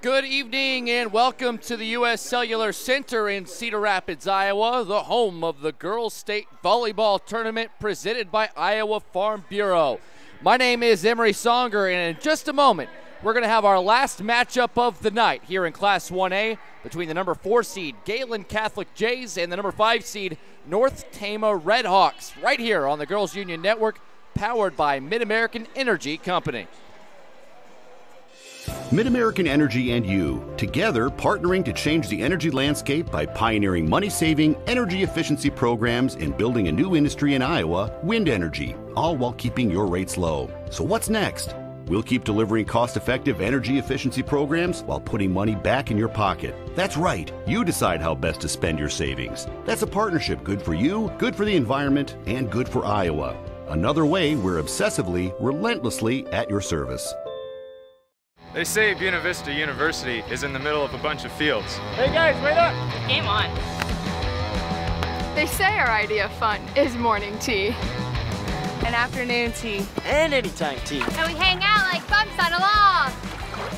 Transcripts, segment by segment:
Good evening and welcome to the U.S. Cellular Center in Cedar Rapids, Iowa, the home of the Girls State Volleyball Tournament presented by Iowa Farm Bureau. My name is Emery Songer, and in just a moment, we're going to have our last matchup of the night here in Class 1A between the number 4 seed Gehlen Catholic Jays and the number 5 seed North Tama Redhawks, right here on the Girls Union Network, powered by Mid-American Energy Company. Mid-American Energy and you, together partnering to change the energy landscape by pioneering money-saving, energy efficiency programs and building a new industry in Iowa, wind energy, all while keeping your rates low. So what's next? We'll keep delivering cost-effective energy efficiency programs while putting money back in your pocket. That's right. You decide how best to spend your savings. That's a partnership good for you, good for the environment, and good for Iowa. Another way we're obsessively, relentlessly at your service. They say Buena Vista University is in the middle of a bunch of fields. Hey guys, wait up! Game on. They say our idea of fun is morning tea. And afternoon tea. And anytime tea. And we hang out like bumps on a log.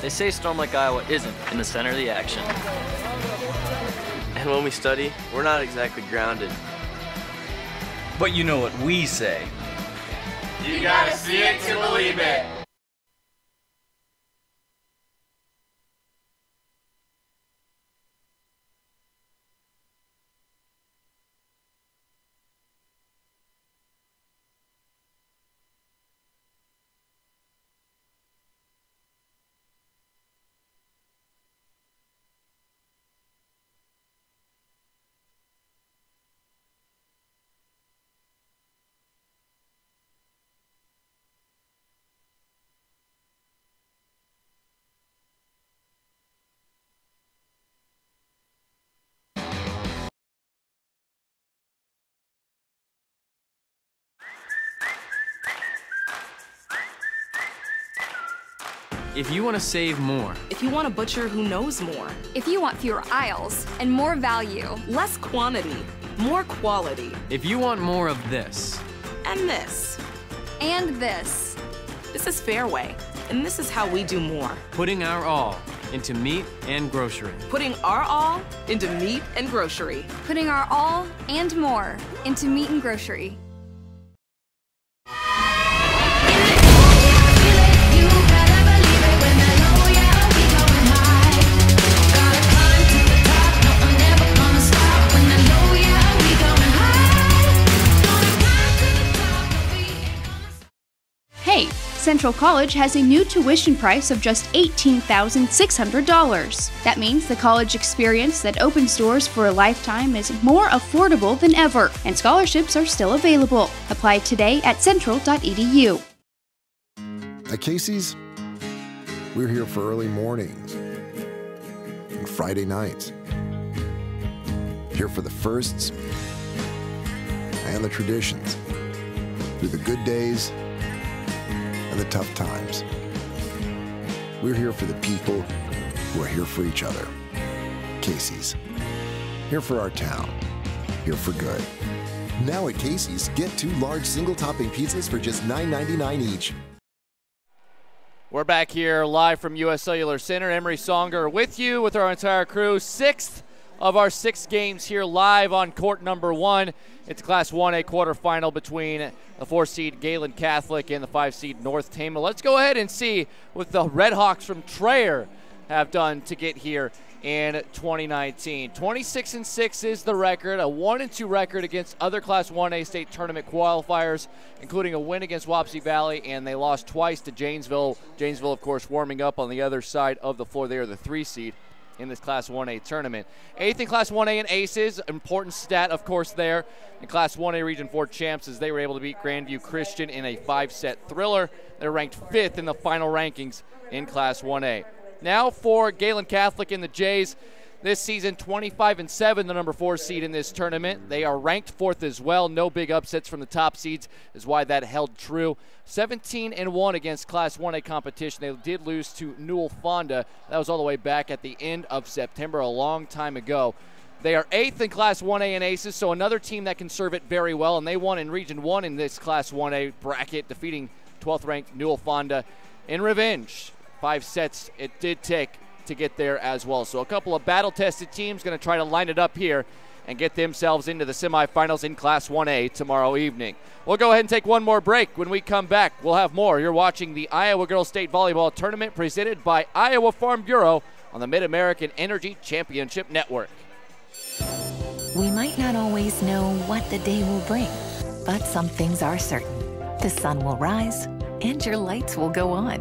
They say Storm Lake, Iowa isn't in the center of the action. And when we study, we're not exactly grounded. But you know what we say. You gotta see it to believe it. If you want to save more. If you want a butcher who knows more. If you want fewer aisles and more value. Less quantity, more quality. If you want more of this. And this. And this. This is Fairway, and this is how we do more. Putting our all into meat and grocery. Putting our all into meat and grocery. Putting our all and more into meat and grocery. Hey, Central College has a new tuition price of just $18,600. That means the college experience that opens doors for a lifetime is more affordable than ever, and scholarships are still available. Apply today at central.edu. At Casey's, we're here for early mornings and Friday nights. Here for the firsts and the traditions, through the good days and the tough times. We're here for the people who are here for each other. Casey's. Here for our town. Here for good. Now at Casey's, get 2 large single-topping pizzas for just $9.99 each. We're back here live from U.S. Cellular Center. Emery Songer with you with our entire crew. 6th of our 6 games here live on court number 1. It's Class 1A quarterfinal between the 4 seed Gehlen Catholic and the 5 seed North Tama. Let's go ahead and see what the Redhawks from Traer have done to get here in 2019. 26-6 is the record, a 1-2 record against other Class 1A state tournament qualifiers, including a win against Wapsie Valley, and they lost twice to Janesville. Janesville, of course, warming up on the other side of the floor. They are the 3 seed in this Class 1A tournament. 8th in Class 1A in aces, important stat, of course, there. In Class 1A Region 4 champs, as they were able to beat Grandview Christian in a 5-set thriller. They're ranked 5th in the final rankings in Class 1A. Now for Gehlen Catholic and the Jays. This season, 25-7, the number 4 seed in this tournament. They are ranked 4th as well. No big upsets from the top seeds is why that held true. 17-1 against Class 1A competition. They did lose to Newell Fonda. That was all the way back at the end of September, a long time ago. They are 8th in Class 1A in aces, so another team that can serve it very well, and they won in Region 1 in this Class 1A bracket, defeating 12th-ranked Newell Fonda in revenge 5 sets it did take to get there as well. So a couple of battle-tested teams going to try to line it up here and get themselves into the semifinals in Class 1A tomorrow evening. We'll go ahead and take one more break. When we come back, we'll have more. You're watching the Iowa Girls State Volleyball Tournament presented by Iowa Farm Bureau on the Mid-American Energy Championship Network. We might not always know what the day will bring, but some things are certain. The sun will rise and your lights will go on.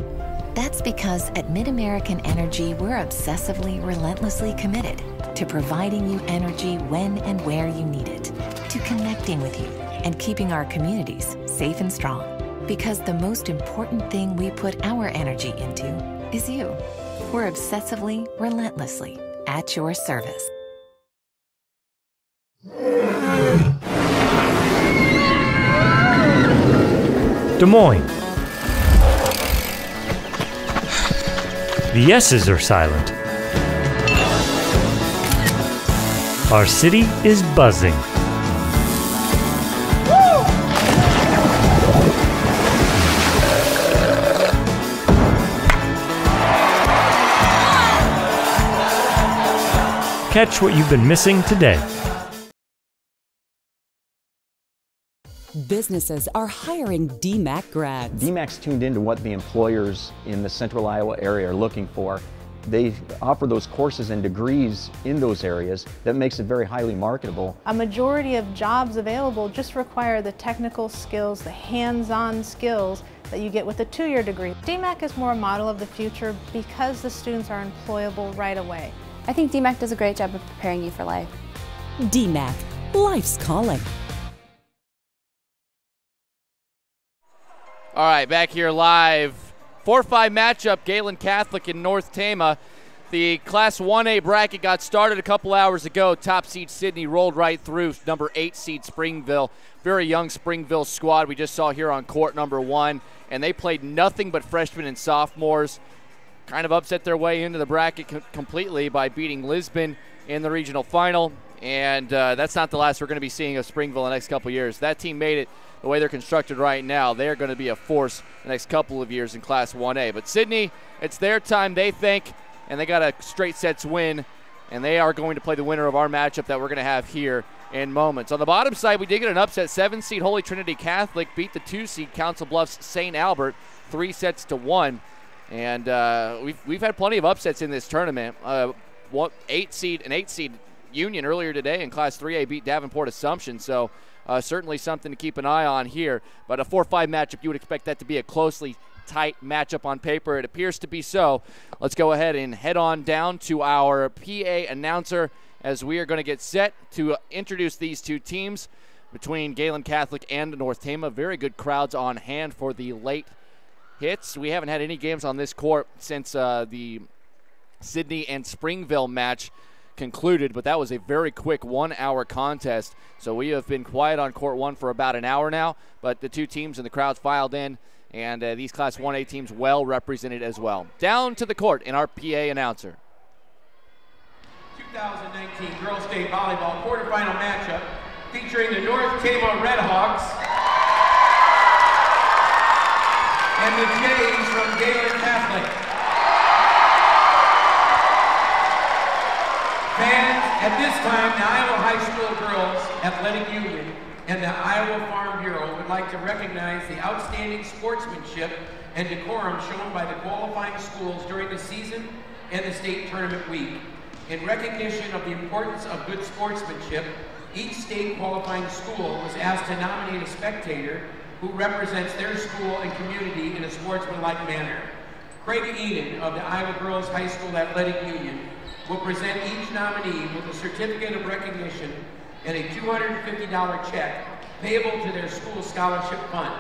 That's because at Mid-American Energy, we're obsessively, relentlessly committed to providing you energy when and where you need it, to connecting with you and keeping our communities safe and strong. Because the most important thing we put our energy into is you. We're obsessively, relentlessly at your service. Des Moines. The S's are silent. Our city is buzzing. Catch what you've been missing today. Businesses are hiring DMAC grads. DMAC's tuned into what the employers in the central Iowa area are looking for. They offer those courses and degrees in those areas that makes it very highly marketable. A majority of jobs available just require the technical skills, the hands-on skills that you get with a 2-year degree. DMAC is more a model of the future because the students are employable right away. I think DMAC does a great job of preparing you for life. DMAC, life's calling. All right, back here live. 4-5 matchup, Gehlen Catholic and North Tama. The Class 1A bracket got started a couple hours ago. Top seed Sidney rolled right through. Number 8 seed Springville. Very young Springville squad we just saw here on court number 1. And they played nothing but freshmen and sophomores. Kind of upset their way into the bracket completely by beating Lisbon in the regional final. And that's not the last we're going to be seeing of Springville in the next couple of years. That team made it. The way they're constructed right now, they're going to be a force the next couple of years in Class 1A. But Sidney, it's their time, they think, and they got a straight sets win, and they are going to play the winner of our matchup that we're going to have here in moments. On the bottom side, we did get an upset. 7-seed Holy Trinity Catholic beat the 2-seed Council Bluffs St. Albert 3-1. And we've had plenty of upsets in this tournament. 8-seed Union earlier today in Class 3A beat Davenport Assumption, so certainly something to keep an eye on here. But a 4-5 matchup, you would expect that to be a closely tight matchup on paper. It appears to be so. Let's go ahead and head on down to our PA announcer as we are going to get set to introduce these two teams between Gehlen Catholic and North Tama. Very good crowds on hand for the late hits. We haven't had any games on this court since the Sidney and Springville match concluded, but that was a very quick 1-hour contest. So we have been quiet on court 1 for about an hour now, but the two teams and the crowds filed in, and these Class 1A teams well represented as well. Down to the court in our PA announcer. 2019 Girls State Volleyball Quarterfinal matchup featuring the North Tama Redhawks and the Jays from Gehlen Catholic. Fans, at this time, the Iowa High School Girls Athletic Union and the Iowa Farm Bureau would like to recognize the outstanding sportsmanship and decorum shown by the qualifying schools during the season and the state tournament week. In recognition of the importance of good sportsmanship, each state qualifying school was asked to nominate a spectator who represents their school and community in a sportsmanlike manner. Craig Eden of the Iowa Girls High School Athletic Union will present each nominee with a certificate of recognition and a $250 check payable to their school scholarship fund.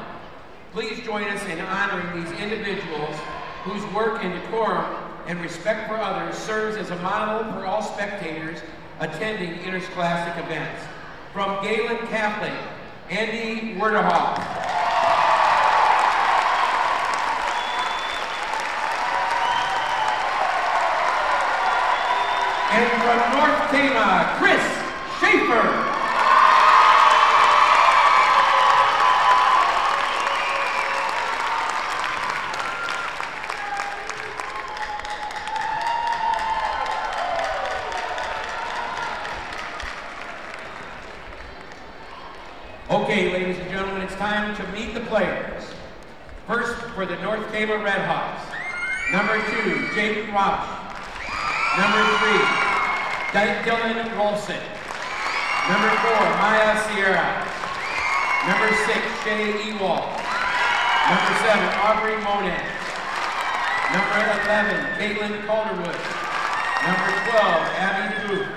Please join us in honoring these individuals whose work in decorum and respect for others serves as a model for all spectators attending interscholastic events. From Gehlen Catholic, Andy Werderhoff. And from North Tama, Chris Schaefer. Okay, ladies and gentlemen, it's time to meet the players. First, for the North Tama Redhawks, number 2, Jaden Rauch. Number 3, Dylan Rolson. Number 4, Maya Sierra. Number 6, Shay Ewald. Number 7, Aubrey Monet. Number 11, Caitlin Calderwood. Number 12, Abby Booth.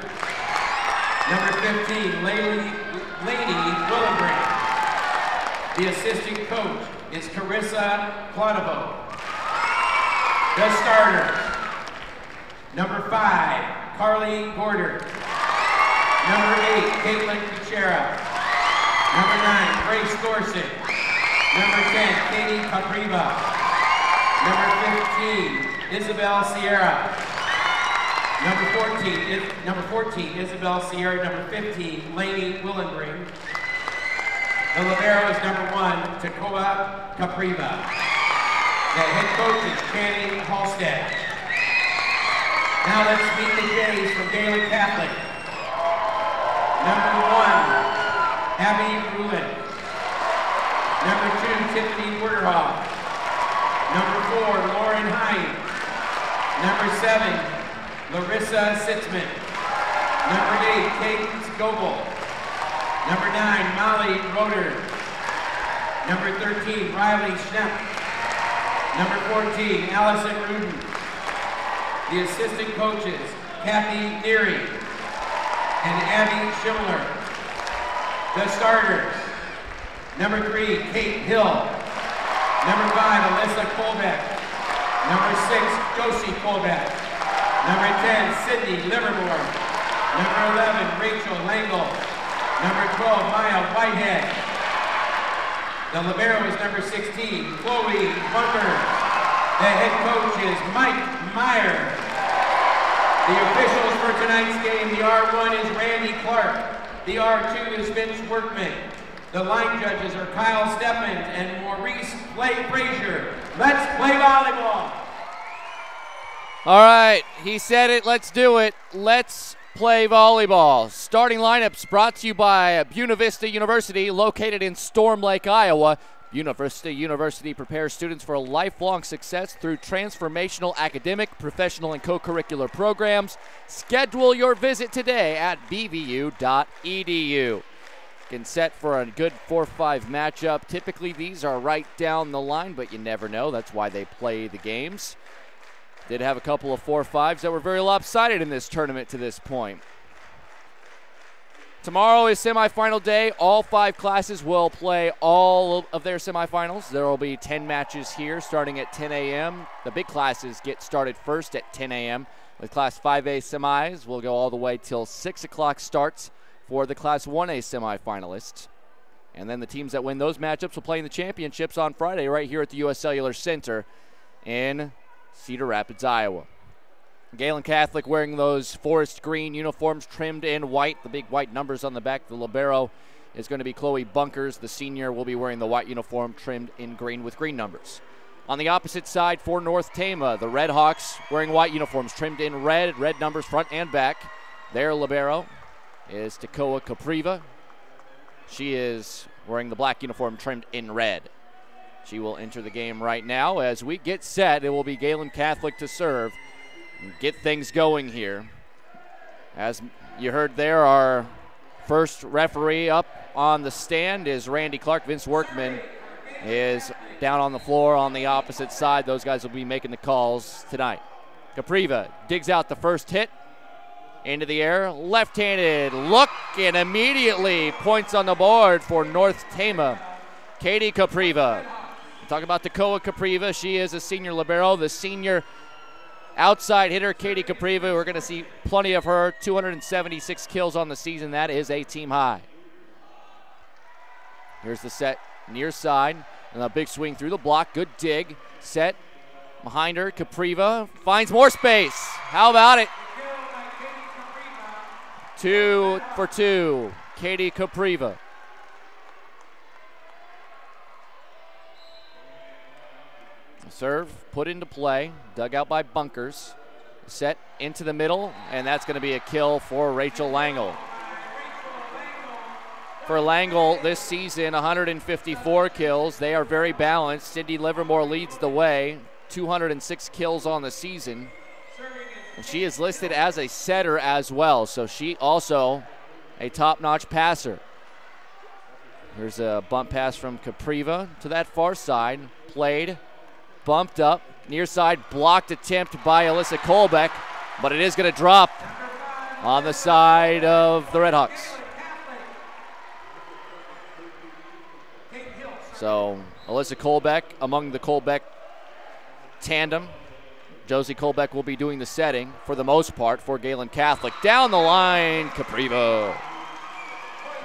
Number 15, Laney Willenbrand. The assistant coach is Carissa Clonovo. The starters, number 5, Carly Gorder. Number 8, Caitlin Kuchera. Number 9, Grace Dorset. Number 10, Katie Capriva. Number 15, Isabel Sierra. Number 14, Isabel Sierra. Number 15, Laney Willenbring. The libero is number 1, Takoa Capriva. The head coach is Channing Halstead. Now let's meet the Jays from Gehlen Catholic. Number 1, Abby Rulin. Number 2, Tiffany Werderhoff. Number 4, Lauren Hine. Number 7, Larissa Sitzman. Number 8, Cadence Goebel. Number 9, Molly Roeder. Number 13, Riley Schnepp. Number 14, Allison Rudin. The assistant coaches, Kathy Neary and Abby Schimler. The starters, number 3, Kate Hill. Number 5, Alyssa Colbeck. Number 6, Josie Colbeck. Number 10, Sydney Livermore. Number 11, Rachel Langle. Number 12, Maya Whitehead. The libero is number 16, Chloe Bunker. The head coach is Mike Meyer. The officials for tonight's game, the R1 is Randy Clark. The R2 is Vince Workman. The line judges are Kyle Steffen and Maurice Frazier. Let's play volleyball. All right, he said it, let's do it. Let's play volleyball. Starting lineups brought to you by Buena Vista University, located in Storm Lake, Iowa. Buena Vista University prepares students for lifelong success through transformational academic, professional, and co-curricular programs. Schedule your visit today at bvu.edu. Getting set for a good 4-5 matchup. Typically, these are right down the line, but you never know. That's why they play the games. Did have a couple of 4-5s that were very lopsided in this tournament to this point. Tomorrow is semifinal day. All 5 classes will play all of their semifinals. There will be 10 matches here starting at 10 a.m. The big classes get started first at 10 a.m. with Class 5A semis. We'll go all the way till 6 o'clock starts for the Class 1A semifinalists. And then the teams that win those matchups will play in the championships on Friday right here at the U.S. Cellular Center in Cedar Rapids, Iowa. Gehlen Catholic wearing those forest green uniforms trimmed in white, the big white numbers on the back. The libero is going to be Chloe Bunkers. The senior will be wearing the white uniform trimmed in green with green numbers. On the opposite side for North Tama, the Red Hawks wearing white uniforms trimmed in red numbers front and back. Their libero is Takoa Capriva. She is wearing the black uniform trimmed in red. She will enter the game right now. As we get set, it will be Gehlen Catholic to serve and get things going here. As you heard there, our first referee up on the stand is Randy Clark. Vince Workman is down on the floor on the opposite side. Those guys will be making the calls tonight. Capriva digs out the first hit into the air. Left-handed look and immediately points on the board for North Tama. Katie Capriva. Talk about Takoa Capriva. She is a senior libero. The senior outside hitter, Katie Capriva. We're going to see plenty of her. 276 kills on the season. That is a team high. Here's the set near side. And a big swing through the block. Good dig. Set behind her. Capriva finds more space. How about it? 2 for 2. Katie Capriva. Serve put into play, dug out by Bunkers. Set into the middle, and that's going to be a kill for Rachel Langle. for Langle this season, 154 kills. They are very balanced. Sydney Livermore leads the way, 206 kills on the season. And she is listed as a setter as well, so she also a top-notch passer. Here's a bump pass from Capriva to that far side. Played, bumped up, near side, blocked attempt by Alyssa Kolbeck, but it is going to drop on the side of the Redhawks. So Alyssa Kolbeck among the Kolbeck tandem. Josie Kolbeck will be doing the setting for the most part for Gehlen Catholic. Down the line, Capriva.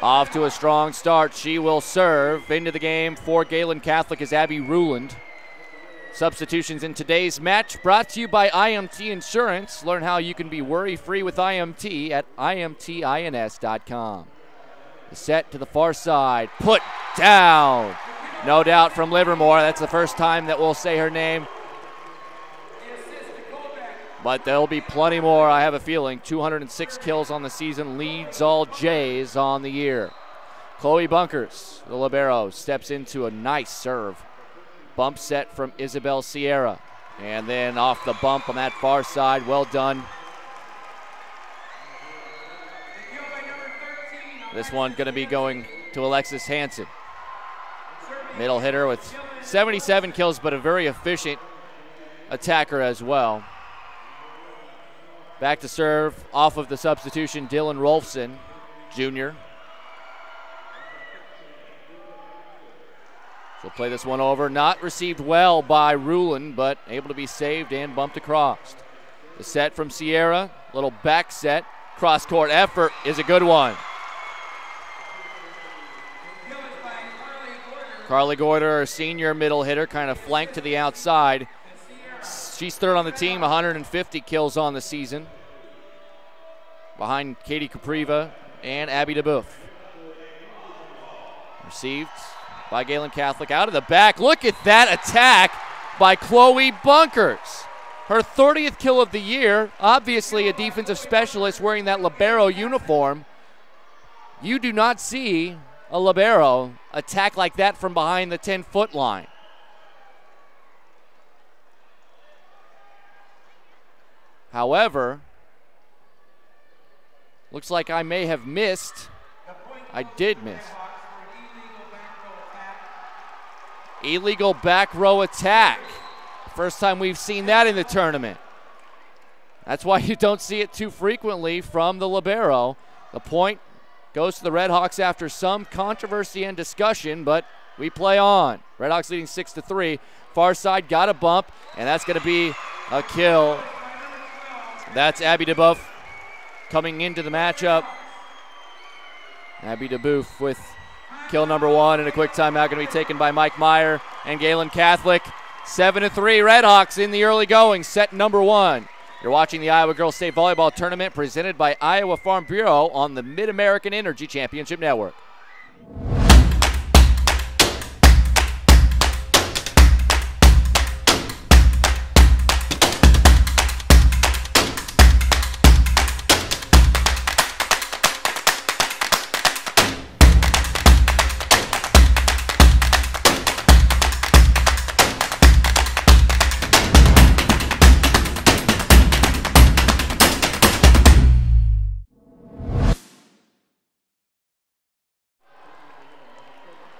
Off to a strong start. She will serve. Into the game for Gehlen Catholic is Abby Ruland. Substitutions in today's match brought to you by IMT Insurance. Learn how you can be worry-free with IMT at imtins.com. The set to the far side. Put down. No doubt from Livermore. That's the first time that we'll say her name. But there'll be plenty more, I have a feeling. 206 kills on the season, leads all Jays on the year. Chloe Bunkers, the libero, steps into a nice serve. Bump set from Isabel Sierra. And then off the bump on that far side, well done. This one gonna be going to Alexis Hansen. Middle hitter with 77 kills, but a very efficient attacker as well. Back to serve off of the substitution, Dylan Rolfson, Jr. She'll play this one over. Not received well by Ruland, but able to be saved and bumped across. The set from Sierra, little back set. Cross-court effort is a good one. Carly Goiter, a senior middle hitter, kind of flanked to the outside. She's third on the team, 150 kills on the season. Behind Katie Capriva and Abby DeBoeuf. Received by Gehlen Catholic out of the back. Look at that attack by Chloe Bunkers. Her 30th kill of the year, obviously a defensive specialist wearing that libero uniform. You do not see a libero attack like that from behind the 10-foot line. However, looks like I may have missed. I did miss. Illegal back row attack. First time we've seen that in the tournament. That's why you don't see it too frequently from the libero. The point goes to the Redhawks after some controversy and discussion, but we play on. Redhawks leading 6-3. Far side got a bump, and that's going to be a kill. That's Abby DeBoeuf coming into the matchup. Abby DeBoeuf with kill number one, and a quick timeout going to be taken by Mike Meyer and Gehlen Catholic. 7-3 Redhawks in the early going, set number one. You're watching the Iowa Girls State Volleyball Tournament presented by Iowa Farm Bureau on the Mid-American Energy Championship Network.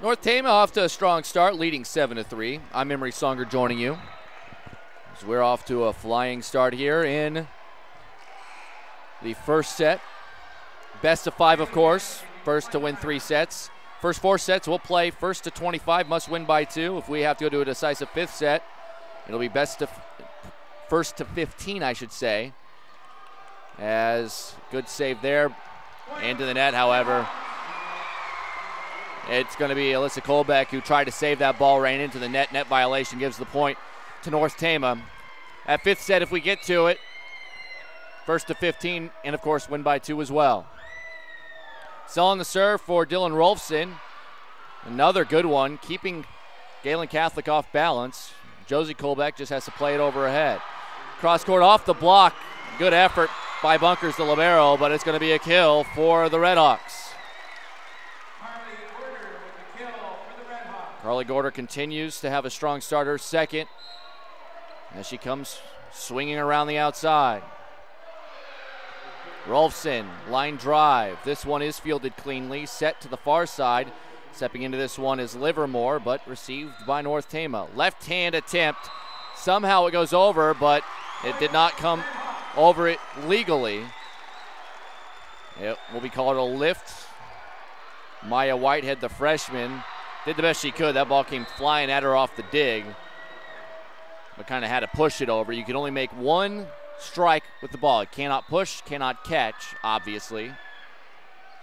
North Tama off to a strong start, leading 7-3. I'm Emery Songer joining you. So we're off to a flying start here in the first set. Best of 5, of course. First to win 3 sets. First 4 sets, we'll play first to 25, must win by 2. If we have to go to a decisive 5th set, it'll be first to 15, I should say. As good save there. Into the net, however. It's going to be Alyssa Kolbeck who tried to save that ball, ran into the net. Net violation gives the point to North Tama. At 5th set, if we get to it, first to 15, and of course win by 2 as well. Still on the serve for Dylan Rolfson. Another good one, keeping Gehlen Catholic off balance. Josie Kolbeck just has to play it over her head. Cross court off the block. Good effort by Bunkers, the libero, but it's going to be a kill for the Redhawks. Carly Gorder continues to have a strong starter second as she comes swinging around the outside. Rolfson, line drive. This one is fielded cleanly, set to the far side. Stepping into this one is Livermore, but received by North Tama. Left hand attempt. Somehow it goes over, but it did not come over it legally. It will be called a lift. Maya Whitehead, the freshman, did the best she could. That ball came flying at her off the dig, but kind of had to push it over. You can only make one strike with the ball. It cannot push, cannot catch, obviously.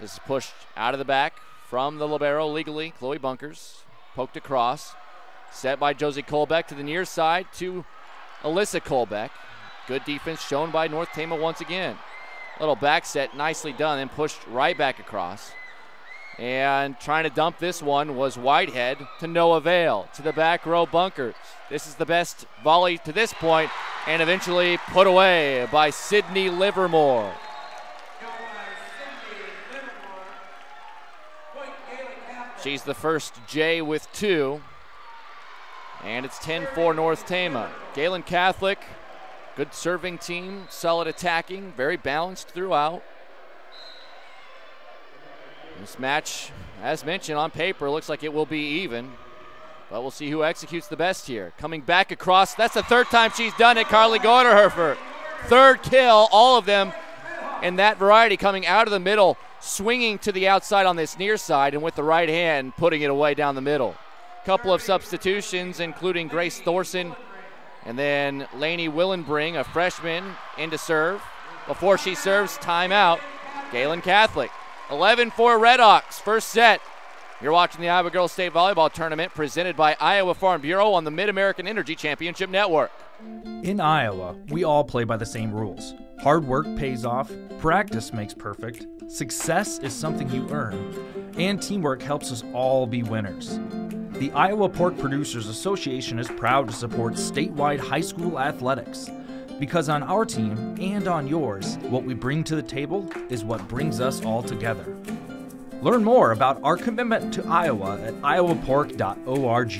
This is pushed out of the back from the libero legally. Chloe Bunkers poked across. Set by Josie Colbeck to the near side to Alyssa Colbeck. Good defense shown by North Tama once again. Little back set, nicely done, and pushed right back across. And trying to dump this one was Whitehead, to no avail. To the back row, Bunkers. This is the best volley to this point, and eventually put away by Sydney Livermore. She's the first J with 2. And it's 10-4 North Tama. Gehlen Catholic, good serving team, solid attacking, very balanced throughout. This match, as mentioned on paper, looks like it will be even, but we'll see who executes the best here. Coming back across, that's the third time she's done it. Carly Gorderhofer, third kill, all of them in that variety, coming out of the middle, swinging to the outside on this near side, and with the right hand, putting it away down the middle. Couple of substitutions, including Grace Thorson, and then Lainey Willenbring, a freshman, into serve. Before she serves, timeout, Gehlen Catholic. 11-4 Redhawks, first set. You're watching the Iowa Girls State Volleyball Tournament presented by Iowa Farm Bureau on the Mid-American Energy Championship Network. In Iowa, we all play by the same rules. Hard work pays off, practice makes perfect, success is something you earn, and teamwork helps us all be winners. The Iowa Pork Producers Association is proud to support statewide high school athletics. Because on our team and on yours, what we bring to the table is what brings us all together. Learn more about our commitment to Iowa at iowapork.org.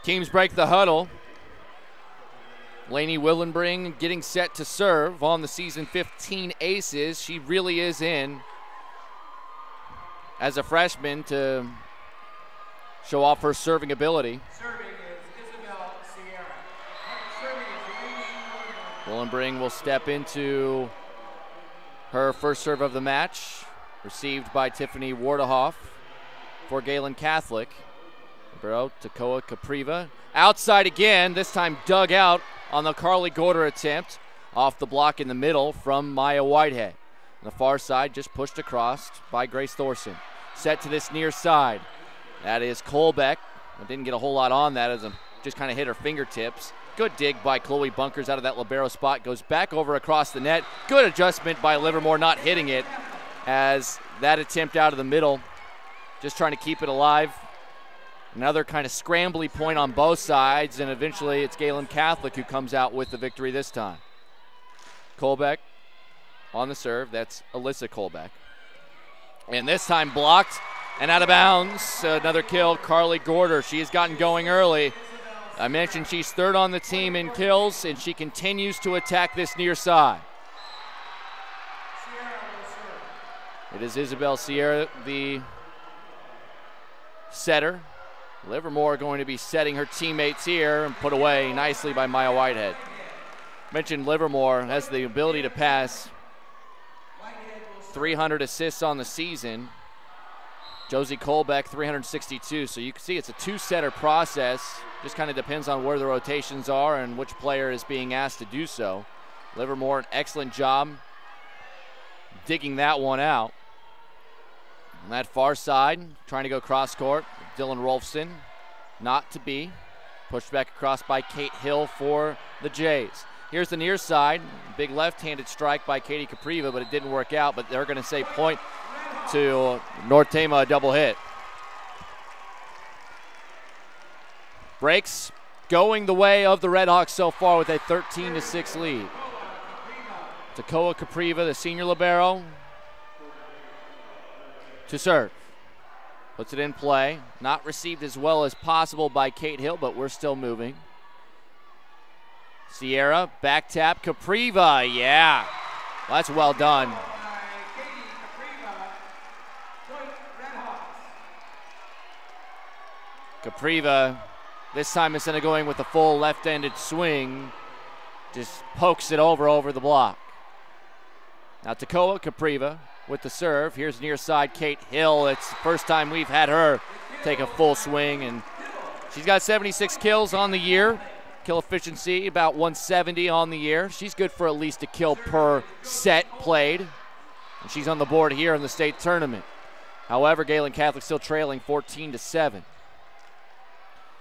Teams break the huddle. Lainey Willenbring getting set to serve on the season 15 aces. She really is in as a freshman to show off her serving ability. Willenbring will step into her first serve of the match, received by Tiffany Wardehoff for Gehlen Catholic. Libero, Takoa Capriva. Outside again, this time dug out on the Carly Gorder attempt. Off the block in the middle from Maya Whitehead. On the far side, just pushed across by Grace Thorson. Set to this near side. That is Colbeck. I didn't get a whole lot on that as it just kind of hit her fingertips. Good dig by Chloe Bunkers out of that libero spot. Goes back over across the net. Good adjustment by Livermore, not hitting it as that attempt out of the middle. Just trying to keep it alive. Another kind of scrambly point on both sides, and eventually it's Gehlen Catholic who comes out with the victory this time. Colbeck on the serve. That's Alyssa Colbeck. And this time blocked and out of bounds. Another kill, Carly Gorder. She has gotten going early. I mentioned she's third on the team in kills, and she continues to attack this near side. It is Isabel Sierra, the setter. Livermore going to be setting her teammates here and put away nicely by Maya Whitehead. Mentioned Livermore has the ability to pass. 300 assists on the season. Josie Colbeck, 362. So you can see it's a two-setter process. Just kind of depends on where the rotations are and which player is being asked to do so. Livermore, an excellent job digging that one out. On that far side, trying to go cross court, Dylan Rolfson, not to be. Pushed back across by Kate Hill for the Jays. Here's the near side, big left-handed strike by Katie Capriva, but it didn't work out, but they're gonna say point to North Tama, a double hit. Breaks going the way of the Redhawks so far with a 13-6 lead. Takoa Capriva, the senior libero. to serve. Puts it in play. Not received as well as possible by Kate Hill, but we're still moving. Sierra, back tap, Capriva, yeah. Well, that's well done. Capriva, this time instead of going with the full left-handed swing, just pokes it over the block. Now Tekoa Capriva with the serve. Here's near side Kate Hill. It's the first time we've had her take a full swing, and she's got 76 kills on the year. Kill efficiency about 170 on the year. She's good for at least a kill per set played. And she's on the board here in the state tournament. However, Gehlen Catholic still trailing 14-7.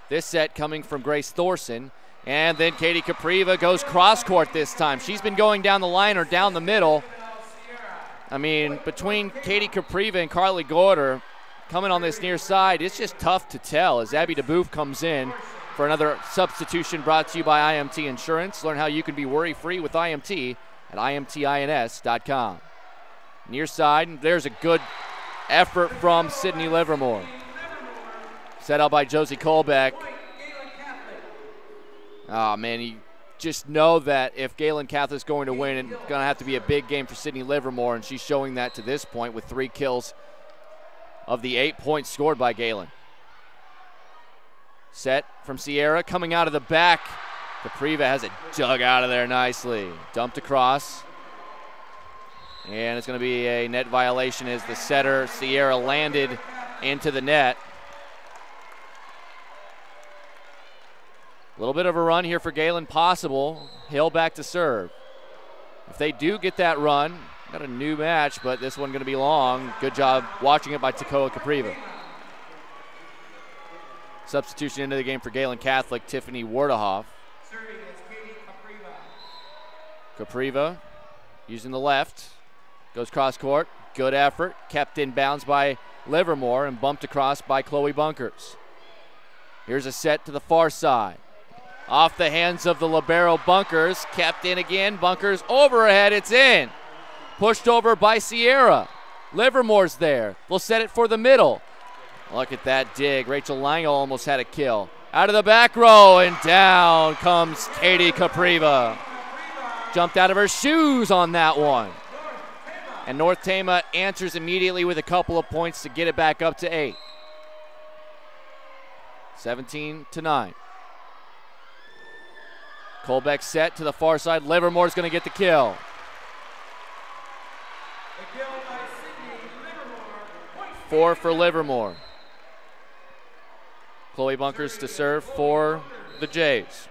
This set coming from Grace Thorson. And then Katie Capriva goes cross court this time. She's been going down the line or down the middle. I mean, between Katie Capriva and Carly Gorder coming on this near side, it's just tough to tell as Abby DeBouf comes in for another substitution brought to you by IMT Insurance. Learn how you can be worry-free with IMT at imtins.com. Near side, there's a good effort from Sydney Livermore. Set up by Josie Colbeck. Oh, man, you just know that if Gehlen Catholic's going to win, it's going to have to be a big game for Sydney Livermore, and she's showing that to this point with 3 kills of the 8 points scored by Gehlen. Set from Sierra coming out of the back. Capriva has it dug out of there nicely. Dumped across. And it's going to be a net violation as the setter, Sierra, landed into the net. A little bit of a run here for Gehlen possible. Hill back to serve. If they do get that run, got a new match, but this one going to be long. Good job watching it by Tekoa Capriva. Substitution into the game for Gehlen Catholic, Tiffany Wardehoff. Capriva using the left. Goes cross court. Good effort. Kept in bounds by Livermore and bumped across by Chloe Bunkers. Here's a set to the far side. Off the hands of the libero Bunkers. Kept in again. Bunkers overhead. It's in. Pushed over by Sierra. Livermore's there. We'll set it for the middle. Look at that dig. Rachel Lange almost had a kill. Out of the back row, and down comes Katie Capriva. Jumped out of her shoes on that one. And North Tama answers immediately with a couple of points to get it back up to 8. 17-9. Colbeck set to the far side. Livermore's going to get the kill. Four for Livermore. Chloe Bunkers to serve for the Jays.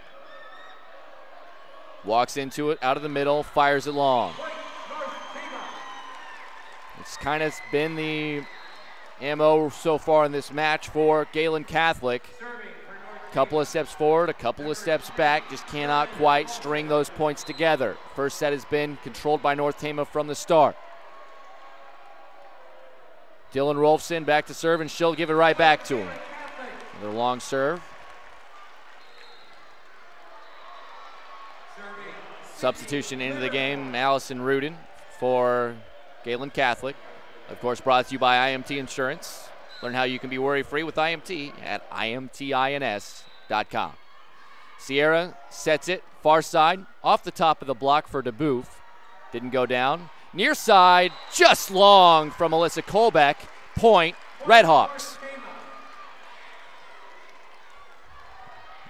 Walks into it, out of the middle, fires it long. It's kind of been the MO so far in this match for Gehlen Catholic. Couple of steps forward, a couple of steps back, just cannot quite string those points together. First set has been controlled by North Tama from the start. Dylan Rolfson back to serve, and she'll give it right back to him. Another long serve. Substitution into the game, Allison Rudin for Gehlen Catholic. Of course, brought to you by IMT Insurance. Learn how you can be worry-free with IMT at imtins.com. Sierra sets it, far side, off the top of the block for DeBouf. Didn't go down. Near side, just long from Alyssa Colbeck. Point, Redhawks.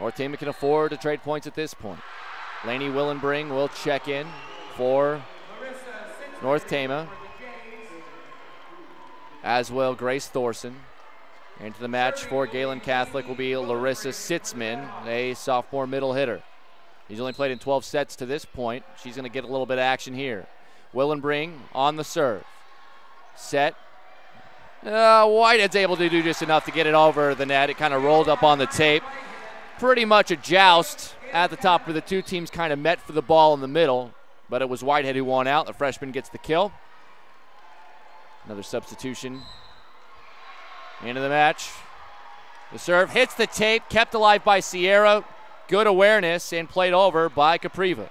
North Tama can afford to trade points at this point. Lainey Willenbring will check in for North Tama, as will Grace Thorson. Into the match for Gehlen Catholic will be Larissa Sitzman, a sophomore middle hitter. He's only played in 12 sets to this point. She's going to get a little bit of action here. Willenbring on the serve. Set. Whitehead's able to do just enough to get it over the net. It kind of rolled up on the tape. Pretty much a joust at the top where the two teams kind of met for the ball in the middle, but it was Whitehead who won out. The freshman gets the kill. Another substitution into the match. The serve hits the tape, kept alive by Sierra. Good awareness and played over by Capriva.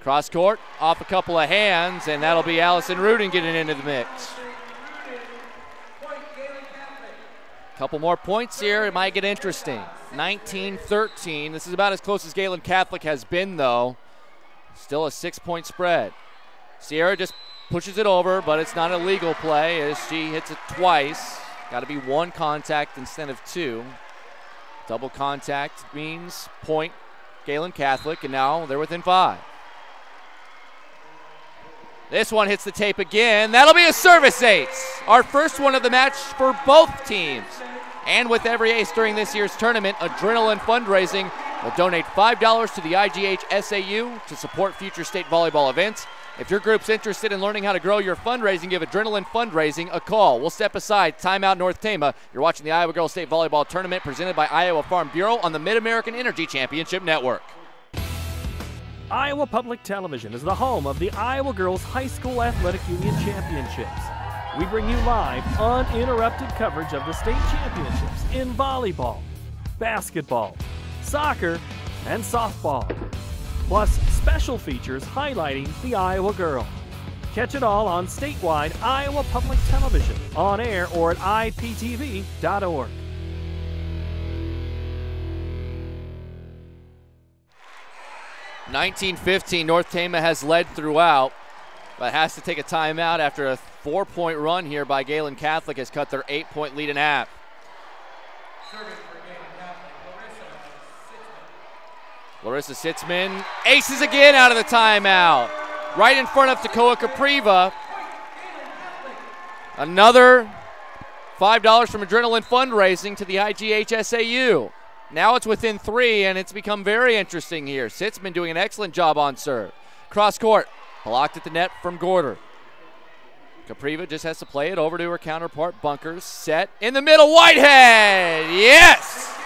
Cross court, off a couple of hands, and that'll be Allison Rudin getting into the mix. Couple more points here, it might get interesting. 19-13. This is about as close as Gehlen Catholic has been, though. Still a 6-point spread. Sierra just pushes it over, but it's not a legal play as she hits it twice. Got to be one contact instead of two. Double contact means point Gehlen Catholic, and now they're within 5. This one hits the tape again. That'll be a service ace. Our first one of the match for both teams. And with every ace during this year's tournament, Adrenaline Fundraising will donate $5 to the IGHSAU to support future state volleyball events. If your group's interested in learning how to grow your fundraising, give Adrenaline Fundraising a call. We'll step aside. Timeout North Tama. You're watching the Iowa Girls State Volleyball Tournament presented by Iowa Farm Bureau on the Mid-American Energy Championship Network. Iowa Public Television is the home of the Iowa Girls High School Athletic Union Championships. We bring you live, uninterrupted coverage of the state championships in volleyball, basketball, soccer, and softball. Plus special features highlighting the Iowa girl. Catch it all on statewide Iowa Public Television, on air or at iptv.org. (19-15), North Tama has led throughout, but has to take a timeout after a 4-point run here by Gehlen Catholic has cut their 8-point lead in half. Larissa Sitzman aces again out of the timeout. Right in front of Takoa Capriva. Another $5 from Adrenaline Fundraising to the IGHSAU. Now it's within 3, and it's become very interesting here. Sitzman doing an excellent job on serve. Cross court, blocked at the net from Gorder. Capriva just has to play it over to her counterpart, Bunkers. Set in the middle, Whitehead! Yes!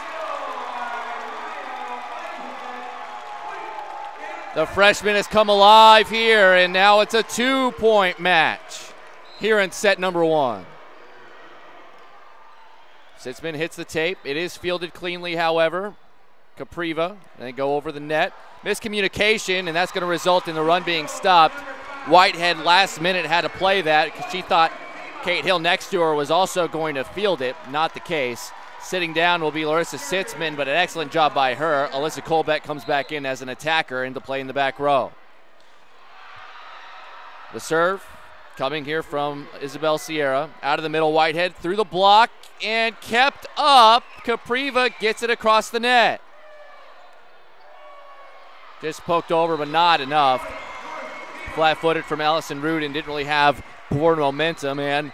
The freshman has come alive here, and now it's a 2-point match here in set number 1. Sitzman hits the tape. It is fielded cleanly, however. Capriva, they go over the net. Miscommunication, and that's going to result in the run being stopped. Whitehead last minute had to play that because she thought Kate Hill next to her was also going to field it. Not the case. Sitting down will be Larissa Sitzman, but an excellent job by her. Alyssa Colbeck comes back in as an attacker into play in the back row. The serve coming here from Isabel Sierra. Out of the middle, Whitehead through the block and kept up. Capriva gets it across the net. Just poked over, but not enough. Flat-footed from Allison Rudin, didn't really have poor momentum, and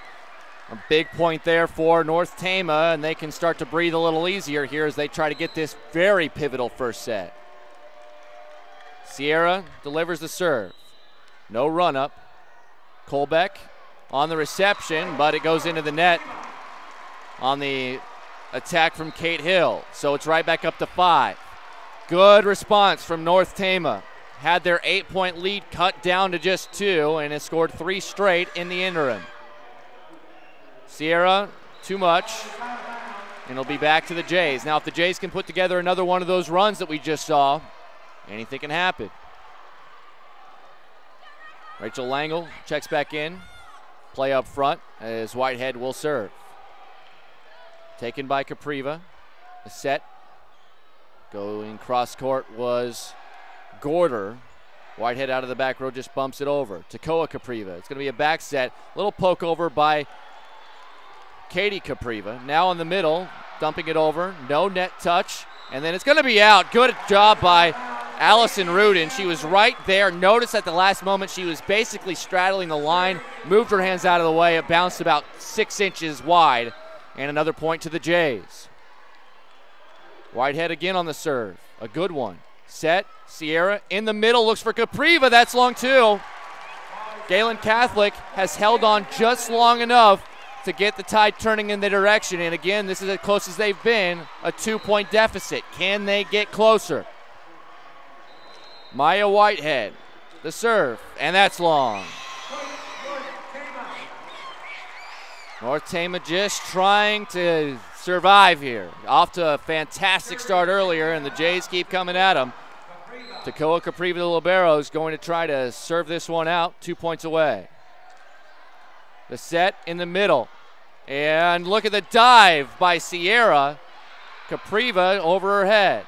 a big point there for North Tama, and they can start to breathe a little easier here as they try to get this very pivotal first set. Sierra delivers the serve. No run-up. Colbeck on the reception, but it goes into the net on the attack from Kate Hill. So it's right back up to 5. Good response from North Tama. Had their 8-point lead cut down to just 2 and has scored 3 straight in the interim. Sierra, too much, and it'll be back to the Jays. Now, if the Jays can put together another one of those runs that we just saw, anything can happen. Rachel Langle checks back in. Play up front as Whitehead will serve. Taken by Capriva. A set. Going cross court was Gorder. Whitehead out of the back row just bumps it over. Takoa Capriva. It's going to be a back set. Little poke over by Katie Capriva. Now in the middle, dumping it over. No net touch. And then it's going to be out. Good job by Allison Rudin. She was right there. Notice at the last moment she was basically straddling the line. Moved her hands out of the way. It bounced about 6 inches wide. And another point to the Jays. Whitehead again on the serve. A good one. Set. Sierra in the middle. Looks for Capriva. That's long too. Gehlen Catholic has held on just long enough to get the tide turning in their direction. And again, this is as close as they've been. A 2-point deficit. Can they get closer? Maya Whitehead, the serve, and that's long. North Tama just trying to survive here. Off to a fantastic start earlier, and the Jays keep coming at them. Takoa Capriva, the libero, is going to try to serve this one out, 2 points away. The set in the middle, And look at the dive by Sierra. Capriva over her head.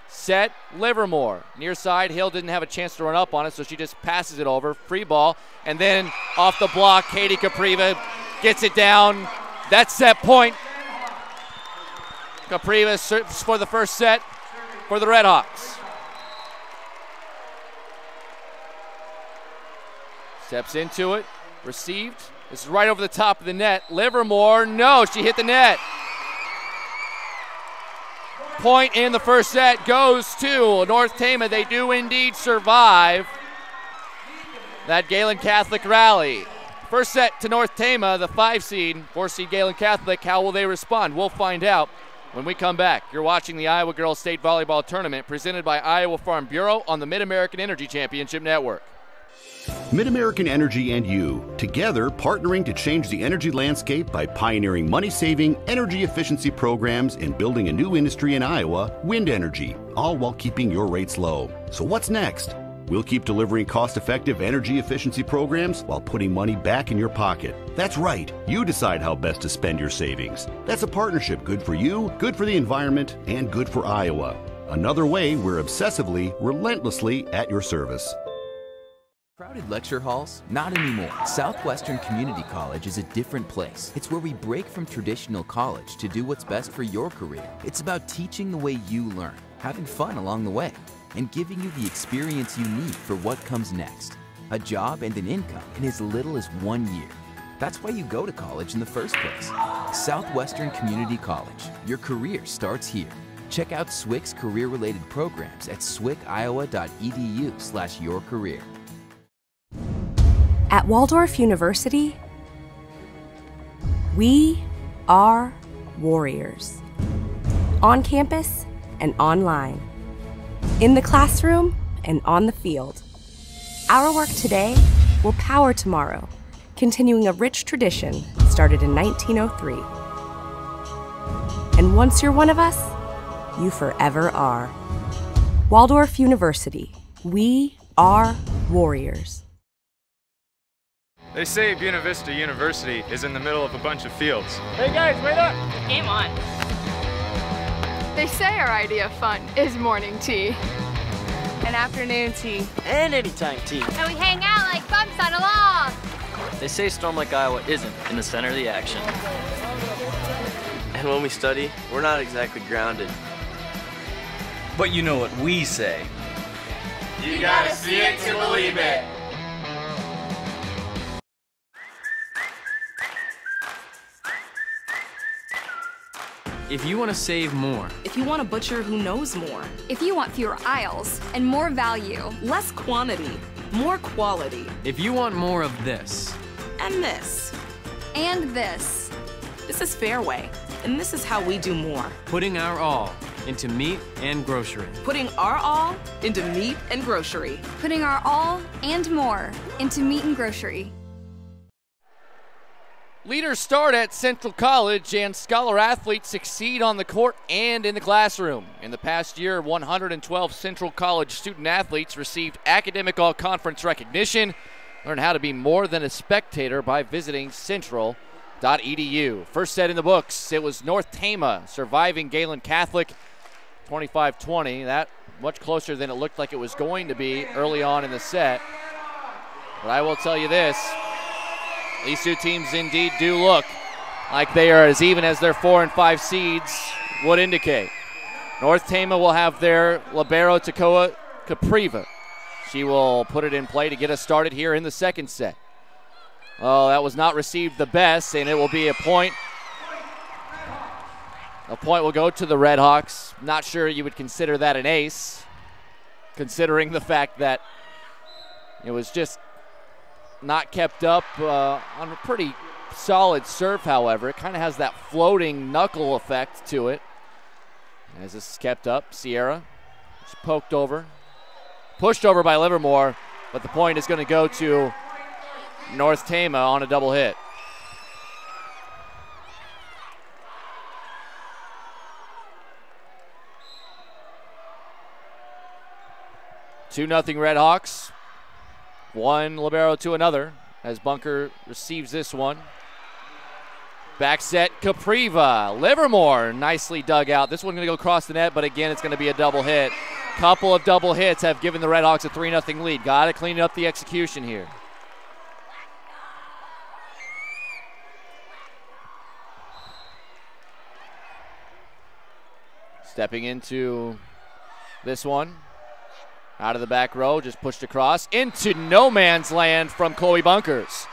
Set, Livermore. Near side, Hill didn't have a chance to run up on it, so she just passes it over. Free ball. And then off the block, Katie Capriva gets it down. That's set point. Capriva serves for the first set for the Redhawks. Steps into it. Received. This is right over the top of the net. Livermore, no, she hit the net. Point in the first set goes to North Tama. They do indeed survive that Gehlen Catholic rally. First set to North Tama, the 5 seed, 4 seed Gehlen Catholic. How will they respond? We'll find out when we come back. You're watching the Iowa Girls State Volleyball Tournament presented by Iowa Farm Bureau on the Mid-American Energy Championship Network. Mid-American Energy and you, together partnering to change the energy landscape by pioneering money-saving, energy efficiency programs and building a new industry in Iowa, wind energy, all while keeping your rates low. So what's next? We'll keep delivering cost-effective energy efficiency programs while putting money back in your pocket. That's right, you decide how best to spend your savings. That's a partnership good for you, good for the environment, and good for Iowa. Another way we're obsessively, relentlessly at your service. Crowded lecture halls? Not anymore. Southwestern Community College is a different place. It's where we break from traditional college to do what's best for your career. It's about teaching the way you learn, having fun along the way, and giving you the experience you need for what comes next. A job and an income in as little as 1 year. That's why you go to college in the first place. Southwestern Community College. Your career starts here. Check out SWC's career-related programs at swciowa.edu/yourcareer. At Waldorf University, we are warriors. On campus and online. In the classroom and on the field. Our work today will power tomorrow, continuing a rich tradition started in 1903. And once you're one of us, you forever are. Waldorf University, we are warriors. They say Buena Vista University is in the middle of a bunch of fields. Hey guys, wait up! Game on. They say our idea of fun is morning tea. And afternoon tea. And anytime tea. And we hang out like bumps on a log. They say Storm Lake, Iowa isn't in the center of the action. And when we study, we're not exactly grounded. But you know what we say. You gotta see it to believe it. If you want to save more. If you want a butcher who knows more. If you want fewer aisles and more value. Less quantity, more quality. If you want more of this. And this. And this. This is Fairway, and this is how we do more. Putting our all into meat and grocery. Putting our all into meat and grocery. Putting our all and more into meat and grocery. Leaders start at Central College, and scholar athletes succeed on the court and in the classroom. In the past year, 112 Central College student athletes received academic all-conference recognition. Learn how to be more than a spectator by visiting central.edu. First set in the books, it was North Tama surviving Gehlen Catholic 25-20. That much closer than it looked like it was going to be early on in the set. But I will tell you this. These two teams indeed do look like they are as even as their 4 and 5 seeds would indicate. North Tama will have their libero Takoa Capriva. She will put it in play to get us started here in the second set. Oh, that was not received the best, and it will be a point. A point will go to the Redhawks. Not sure you would consider that an ace, considering the fact that it was just not kept up on a pretty solid serve, however. It kind of has that floating knuckle effect to it. As this is kept up, Sierra is poked over, pushed over by Livermore, but the point is going to go to North Tama on a double hit. Two 0 Redhawks. One libero to another as Bunker receives this one. Back set, Capriva. Livermore nicely dug out. This one going to go across the net, but again, it's going to be a double hit. Couple of double hits have given the Redhawks a 3-0 lead. Got to clean up the execution here. Stepping into this one. Out of the back row, just pushed across. Into no man's land from Chloe Bunkers.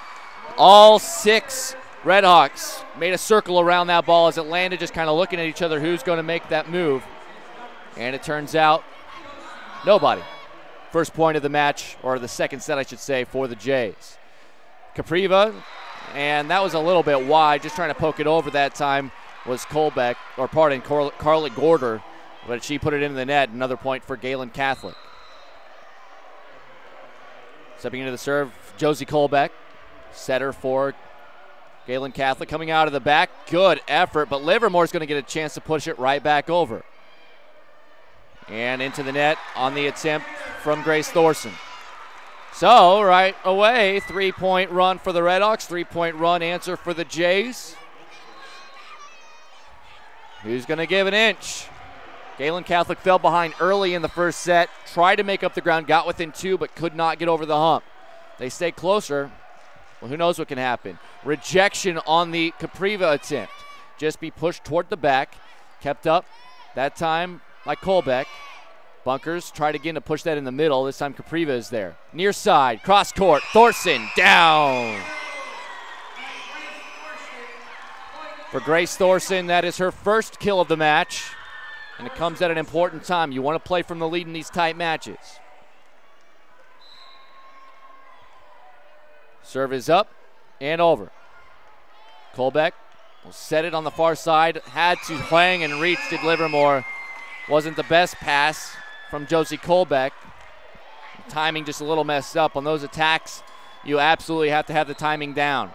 All 6 Redhawks made a circle around that ball as it landed, just kind of looking at each other who's going to make that move. And it turns out nobody. First point of the match, or the second set I should say, for the Jays. Capriva, and that was a little bit wide, just trying to poke it over that time was Colbeck, or pardon, Carly Gorder, but she put it into the net. Another point for Gehlen Catholic. Stepping into the serve, Josie Colbeck, setter for Gehlen Catholic, coming out of the back. Good effort, but Livermore's going to get a chance to push it right back over. And into the net on the attempt from Grace Thorson. So, right away, 3-point run for the Redhawks, 3-point run answer for the Jays. Who's going to give an inch? Gehlen Catholic fell behind early in the first set, tried to make up the ground, got within 2, but could not get over the hump. They stay closer. Well, who knows what can happen. Rejection on the Capriva attempt. Just be pushed toward the back. Kept up that time by Colbeck. Bunkers tried again to push that in the middle. This time Capriva is there. Near side, cross court, Thorson down. For Grace Thorson, that is her first kill of the match. And it comes at an important time. You want to play from the lead in these tight matches. Serve is up and over. Colbeck will set it on the far side. Had to hang and reach, did Livermore. Wasn't the best pass from Josie Colbeck. Timing just a little messed up. On those attacks, you absolutely have to have the timing down.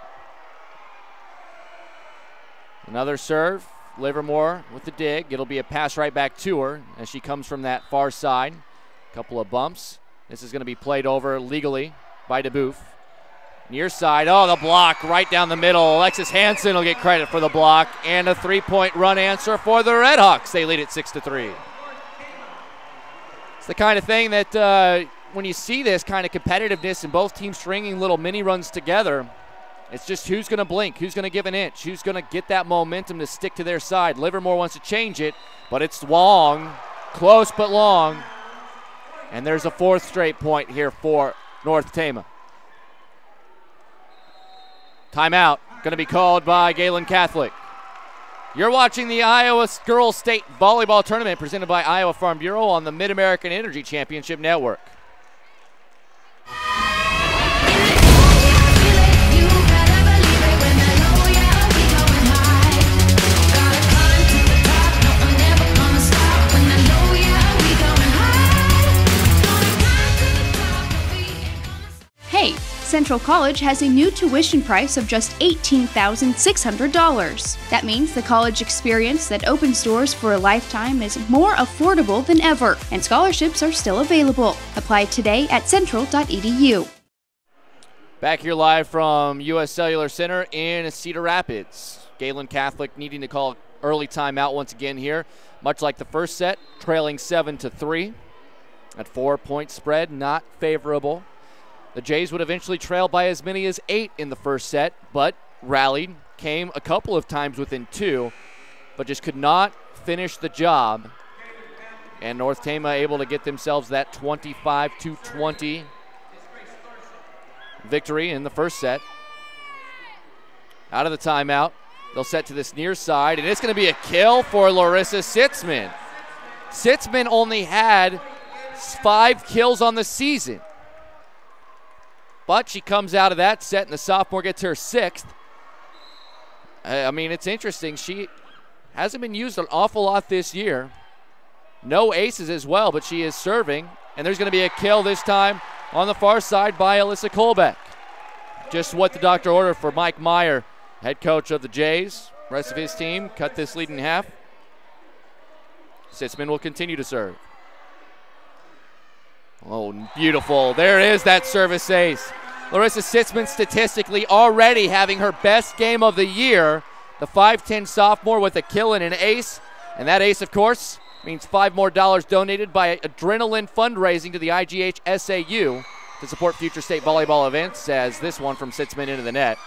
Another serve. Livermore with the dig. It'll be a pass right back to her as she comes from that far side. Couple of bumps. This is going to be played over legally by DeBoof. Near side. Oh, the block right down the middle. Alexis Hansen will get credit for the block. And a 3-point run answer for the Redhawks. They lead it 6-3. It's the kind of thing that when you see this kind of competitiveness and both teams stringing little mini runs together, it's just who's going to blink, who's going to give an inch, who's going to get that momentum to stick to their side. Livermore wants to change it, but it's long, close but long. And there's a 4th straight point here for North Tama. Timeout going to be called by Gehlen Catholic. You're watching the Iowa Girls State Volleyball Tournament presented by Iowa Farm Bureau on the Mid-American Energy Championship Network. Hey, Central College has a new tuition price of just $18,600. That means the college experience that opens doors for a lifetime is more affordable than ever, and scholarships are still available. Apply today at central.edu. Back here live from U.S. Cellular Center in Cedar Rapids. Gehlen Catholic needing to call early timeout once again here. Much like the first set, trailing 7-3. At 4-point spread, not favorable. The Jays would eventually trail by as many as 8 in the first set, but rallied, came a couple of times within 2, but just could not finish the job. And North Tama able to get themselves that 25-20 victory in the first set. Out of the timeout, they'll set to this near side, and it's going to be a kill for Larissa Sitzman. Sitzman only had 5 kills on the season. But she comes out of that set, and the sophomore gets her 6th. I mean, it's interesting. She hasn't been used an awful lot this year. No aces as well, but she is serving. And there's going to be a kill this time on the far side by Alyssa Colbeck. Just what the doctor ordered for Mike Meyer, head coach of the Jays. Rest of his team cut this lead in half. Sitzman will continue to serve. Oh, beautiful. There is that service ace. Larissa Sitzman statistically already having her best game of the year, the 5'10 sophomore with a kill and an ace. And that ace, of course, means $5 more donated by Adrenaline Fundraising to the IGHSAU to support future state volleyball events, as this one from Sitzman into the net.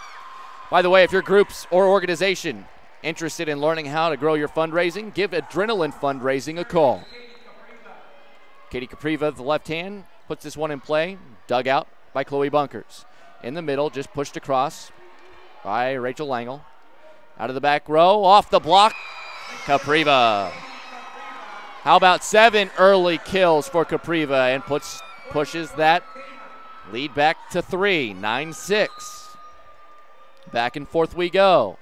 By the way, if your groups or organization interested in learning how to grow your fundraising, give Adrenaline Fundraising a call. Katie Capriva, the left hand, puts this one in play. Dug out by Chloe Bunkers. In the middle, just pushed across by Rachel Langle. Out of the back row, off the block, Capriva. How about 7 early kills for Capriva and pushes that lead back to 3, 9-6. Back and forth we go.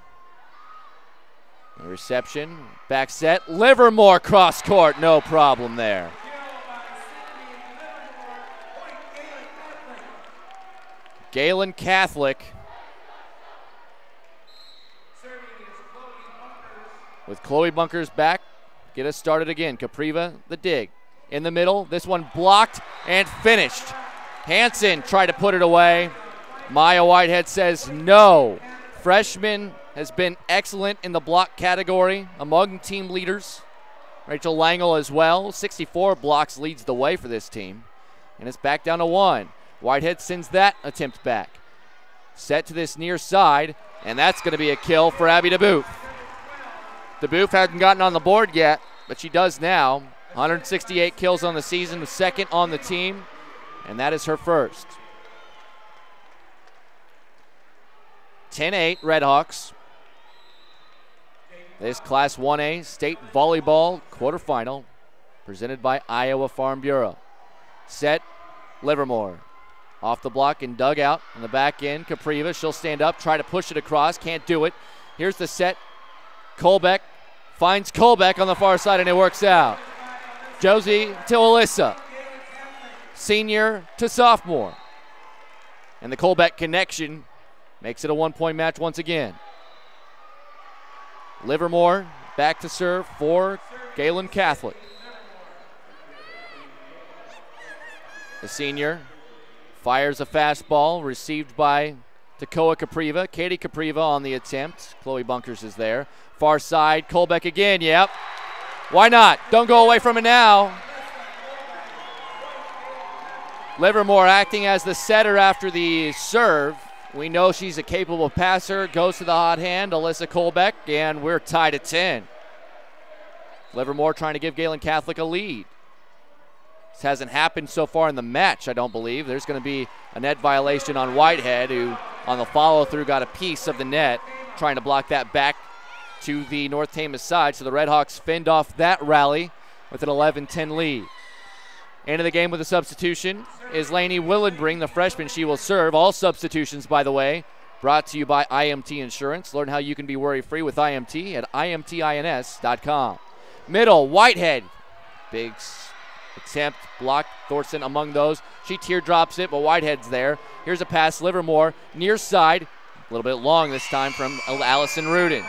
The reception, back set, Livermore cross court, no problem there. Gehlen Catholic with Chloe Bunkers back. Get us started again. Capriva, the dig. In the middle, this one blocked and finished. Hansen tried to put it away. Maya Whitehead says no. Freshman has been excellent in the block category among team leaders. Rachel Langle as well. 64 blocks leads the way for this team. And it's back down to 1. Whitehead sends that attempt back. Set to this near side, and that's going to be a kill for Abby DeBoof. DeBoof hasn't gotten on the board yet, but she does now. 168 kills on the season, second on the team, and that is her first. 10-8 Redhawks. This Class 1A State Volleyball Quarterfinal presented by Iowa Farm Bureau. Set, Livermore. Off the block and dug out on the back end. Capriva, she'll stand up, try to push it across, can't do it. Here's the set. Colbeck finds Colbeck on the far side, and it works out. Josie to Alyssa. Senior to sophomore. And the Colbeck connection makes it a 1-point match once again. Livermore back to serve for Gehlen Catholic. The senior fires a fastball received by Tekoa Capriva. Katie Capriva on the attempt. Chloe Bunkers is there. Far side, Colbeck again, yep. Why not? Don't go away from it now. Livermore acting as the setter after the serve. We know she's a capable passer. Goes to the hot hand, Alyssa Colbeck, and we're tied at 10. Livermore trying to give Gehlen Catholic a lead. This hasn't happened so far in the match, I don't believe. There's going to be a net violation on Whitehead, who on the follow-through got a piece of the net, trying to block that back to the North Tama side. So the Redhawks fend off that rally with an 11-10 lead. Into the game with a substitution is Lainey Willenbring, the freshman. She will serve. All substitutions, by the way, brought to you by IMT Insurance. Learn how you can be worry-free with IMT at imtins.com. Middle, Whitehead. Big attempt, blocked. Thorson among those. She teardrops it, but Whitehead's there. Here's a pass, Livermore, near side. A little bit long this time from Allison Rudin.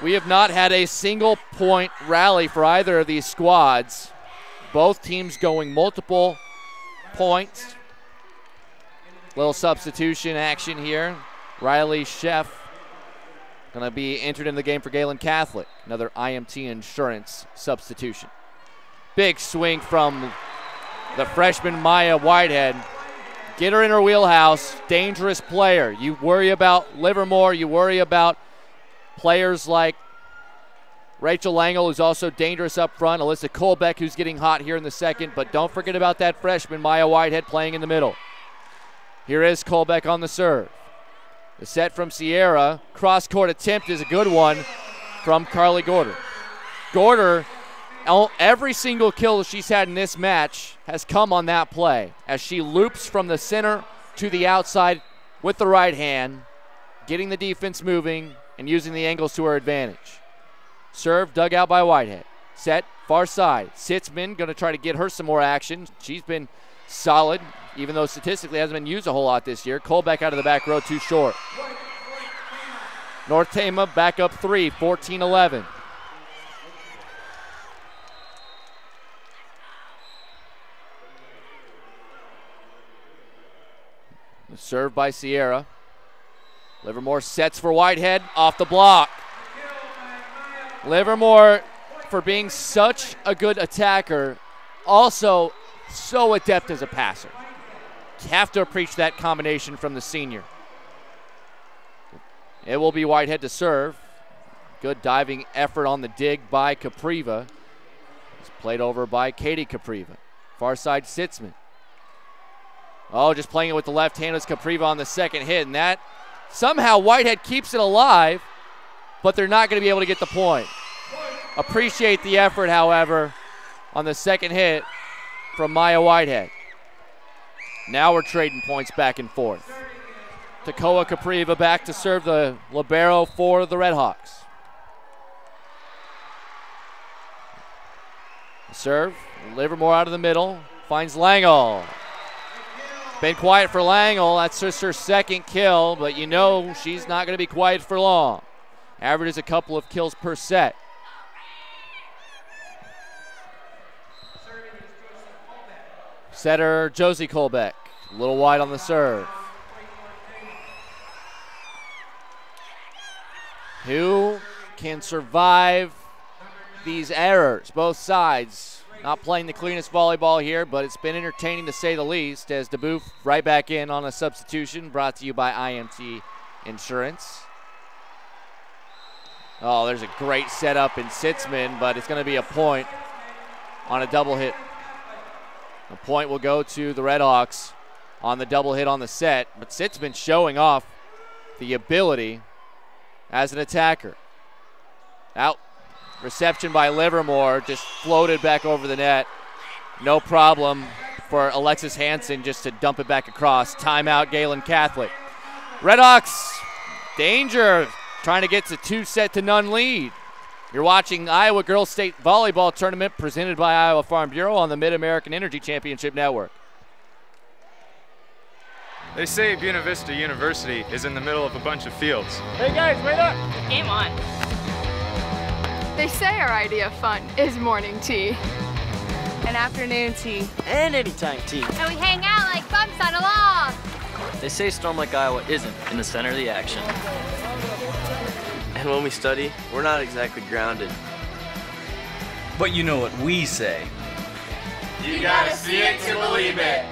We have not had a single point rally for either of these squads. Both teams going multiple points. Little substitution action here. Riley Sheff going to be entered in the game for Gehlen Catholic. Another IMT Insurance substitution. Big swing from the freshman Maya Whitehead. Get her in her wheelhouse. Dangerous player. You worry about Livermore. You worry about players like Rachel Langle, who's also dangerous up front. Alyssa Colbeck, who's getting hot here in the second. But don't forget about that freshman, Maya Whitehead, playing in the middle. Here is Colbeck on the serve. The set from Sierra. Cross-court attempt is a good one from Carly Gorder. Gorder, every single kill she's had in this match has come on that play, as she loops from the center to the outside with the right hand, getting the defense moving and using the angles to her advantage. Serve dug out by Whitehead. Set, far side. Sitzman going to try to get her some more action. She's been solid, even though statistically hasn't been used a whole lot this year. Colbeck out of the back row, too short. North Tama back up 3, 14-11. Served by Sierra. Livermore sets for Whitehead, off the block. Livermore, for being such a good attacker, also so adept as a passer. You have to appreciate that combination from the senior. It will be Whitehead to serve. Good diving effort on the dig by Capriva. It's played over by Katie Capriva. Far side, Sitzman. Oh, just playing it with the left hand is Capriva on the second hit, and that somehow Whitehead keeps it alive, but they're not going to be able to get the point. Appreciate the effort, however, on the second hit from Maya Whitehead. Now we're trading points back and forth. Takoa Capriva back to serve the libero for the Redhawks. Serve, Livermore out of the middle, finds Langel. Been quiet for Langel, that's just her second kill, but you know she's not going to be quiet for long. Averages a couple of kills per set. Setter Josie Colbeck, a little wide on the serve. Who can survive these errors? Both sides not playing the cleanest volleyball here, but it's been entertaining to say the least, as DeBoof right back in on a substitution, brought to you by IMT Insurance. Oh, there's a great setup in Sitzman, but it's going to be a point on a double hit. A point will go to the Redhawks on the double hit on the set, but Sitzman showing off the ability as an attacker. Out. Reception by Livermore, just floated back over the net. No problem for Alexis Hansen just to dump it back across. Timeout, Gehlen Catholic. Redhawks, danger, trying to get to 2-0 lead. You're watching Iowa Girls State Volleyball Tournament presented by Iowa Farm Bureau on the Mid-American Energy Championship Network. They say Buena Vista University is in the middle of a bunch of fields. Hey guys, wait up! Game on. They say our idea of fun is morning tea. And afternoon tea. And anytime tea. And we hang out like bumps on a log. They say Storm Lake, Iowa isn't in the center of the action. And when we study, we're not exactly grounded. But you know what we say. You gotta see it to believe it.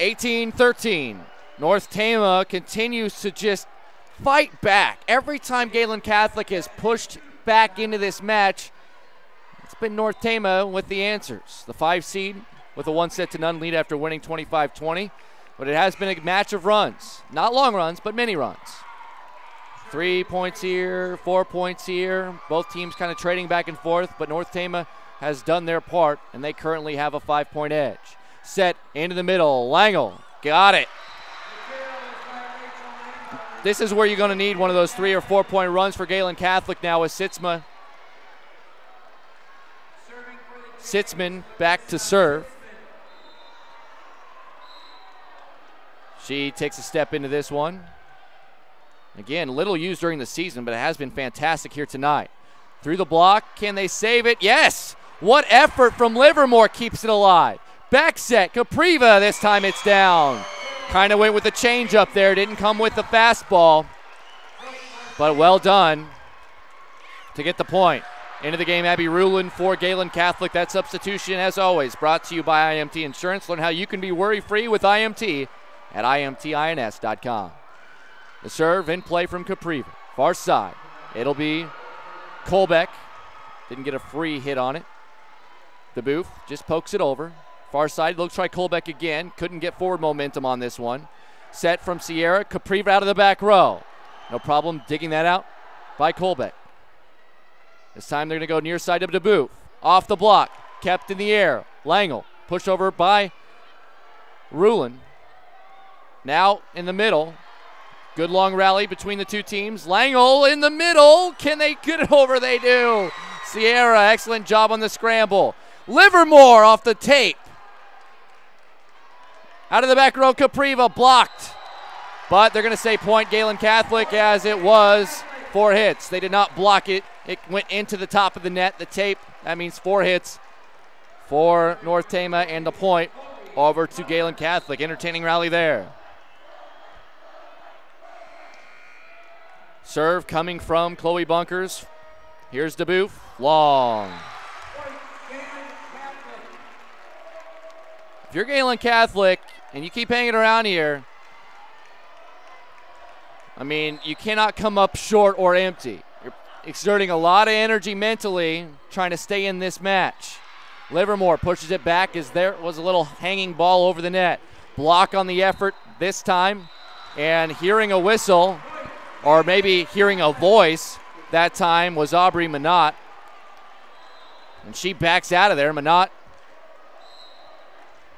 18-13. North Tama continues to just fight back. Every time Gehlen Catholic has pushed back into this match, it's been North Tama with the answers. The 5 seed with a 1-0 lead after winning 25-20. But it has been a match of runs. Not long runs, but many runs. 3 points here, 4 points here. Both teams kind of trading back and forth, but North Tama has done their part, and they currently have a 5-point edge. Set into the middle. Langel got it. This is where you're going to need one of those 3 or 4 point runs for Gehlen Catholic now with Sitzman. Sitzman back to serve. She takes a step into this one. Again, little used during the season, but it has been fantastic here tonight. Through the block, can they save it? Yes! What effort from Livermore keeps it alive. Back set, Capriva, this time it's down. Kind of went with the change up there, didn't come with the fastball. But well done to get the point. Into the game, Abby Rulin for Gehlen Catholic. That substitution, as always, brought to you by IMT Insurance. Learn how you can be worry-free with IMT at imtins.com. The serve in play from Capriva. Far side. It'll be Colbeck. Didn't get a free hit on it. The Booth just pokes it over. Far side, looks try Colbeck again. Couldn't get forward momentum on this one. Set from Sierra. Capriva out of the back row. No problem digging that out by Colbeck. This time they're going to go near side of DeBoof. Off the block. Kept in the air. Langel. Pushed over by Rulin. Now in the middle. Good long rally between the two teams. Langel in the middle. Can they get it over? They do. Sierra, excellent job on the scramble. Livermore off the tape. Out of the back row, Capriva blocked. But they're going to say point Gehlen Catholic, as it was 4 hits. They did not block it. It went into the top of the net, the tape. That means 4 hits for North Tama, and the point over to Gehlen Catholic. Entertaining rally there. Serve coming from Chloe Bunkers. Here's DeBoof. Long. If you're Gehlen Catholic and you keep hanging around here, I mean, you cannot come up short or empty. You're exerting a lot of energy mentally trying to stay in this match. Livermore pushes it back as there was a little hanging ball over the net. Block on the effort this time, and hearing a whistle, or maybe hearing a voice that time, was Aubrey Minot. And she backs out of there. Minot